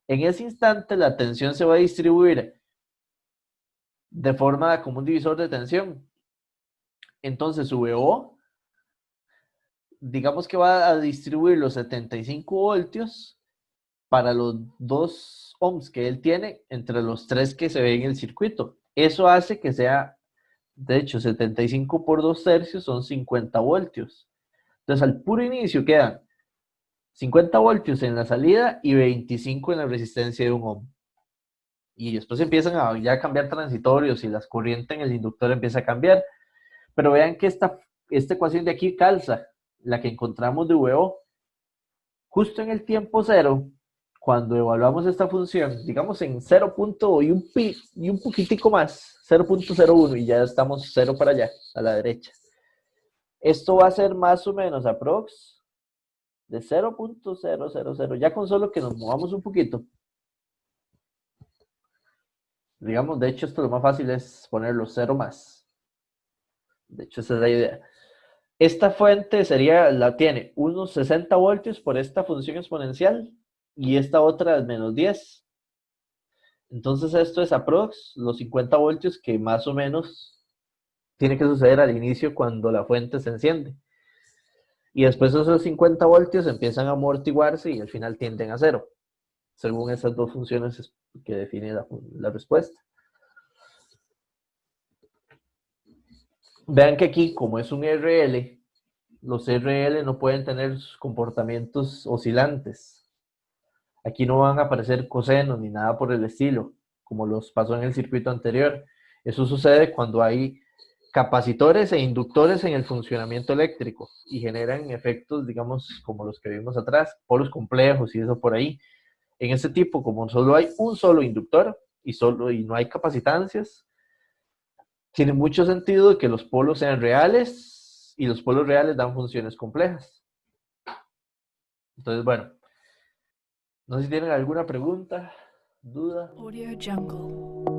En ese instante la tensión se va a distribuir de forma como un divisor de tensión. Entonces su VO, digamos que va a distribuir los 75 voltios para los 2 ohms que él tiene entre los 3 que se ven en el circuito. Eso hace que sea, de hecho, 75 por 2 tercios son 50 voltios. Entonces al puro inicio quedan 50 voltios en la salida y 25 en la resistencia de un ohm. Y después empiezan a ya cambiar transitorios y las corrientes en el inductor empieza a cambiar. Pero vean que esta ecuación de aquí calza, la que encontramos de VO, justo en el tiempo cero, cuando evaluamos esta función, digamos en 0. Y un poquitico más, 0.01, y ya estamos 0 para allá, a la derecha. Esto va a ser más o menos aprox de 0.000, ya con solo que nos movamos un poquito. Digamos, de hecho, esto lo más fácil es ponerlo 0 más. De hecho, esa es la idea. Esta fuente tiene unos 60 voltios por esta función exponencial y esta otra es menos 10. Entonces esto es aprox los 50 voltios que más o menos tiene que suceder al inicio cuando la fuente se enciende. Y después esos 50 voltios empiezan a amortiguarse y al final tienden a cero, según esas dos funciones que define la respuesta. Vean que aquí, como es un RL, los RL no pueden tener comportamientos oscilantes. Aquí no van a aparecer cosenos ni nada por el estilo, como los pasó en el circuito anterior. Eso sucede cuando hay capacitores e inductores en el funcionamiento eléctrico y generan efectos, digamos, como los que vimos atrás, polos complejos y eso por ahí. En este tipo, como solo hay un solo inductor y no hay capacitancias, tiene mucho sentido que los polos sean reales y los polos reales dan funciones complejas. Entonces, bueno, no sé si tienen alguna pregunta, duda. Audio Jungle.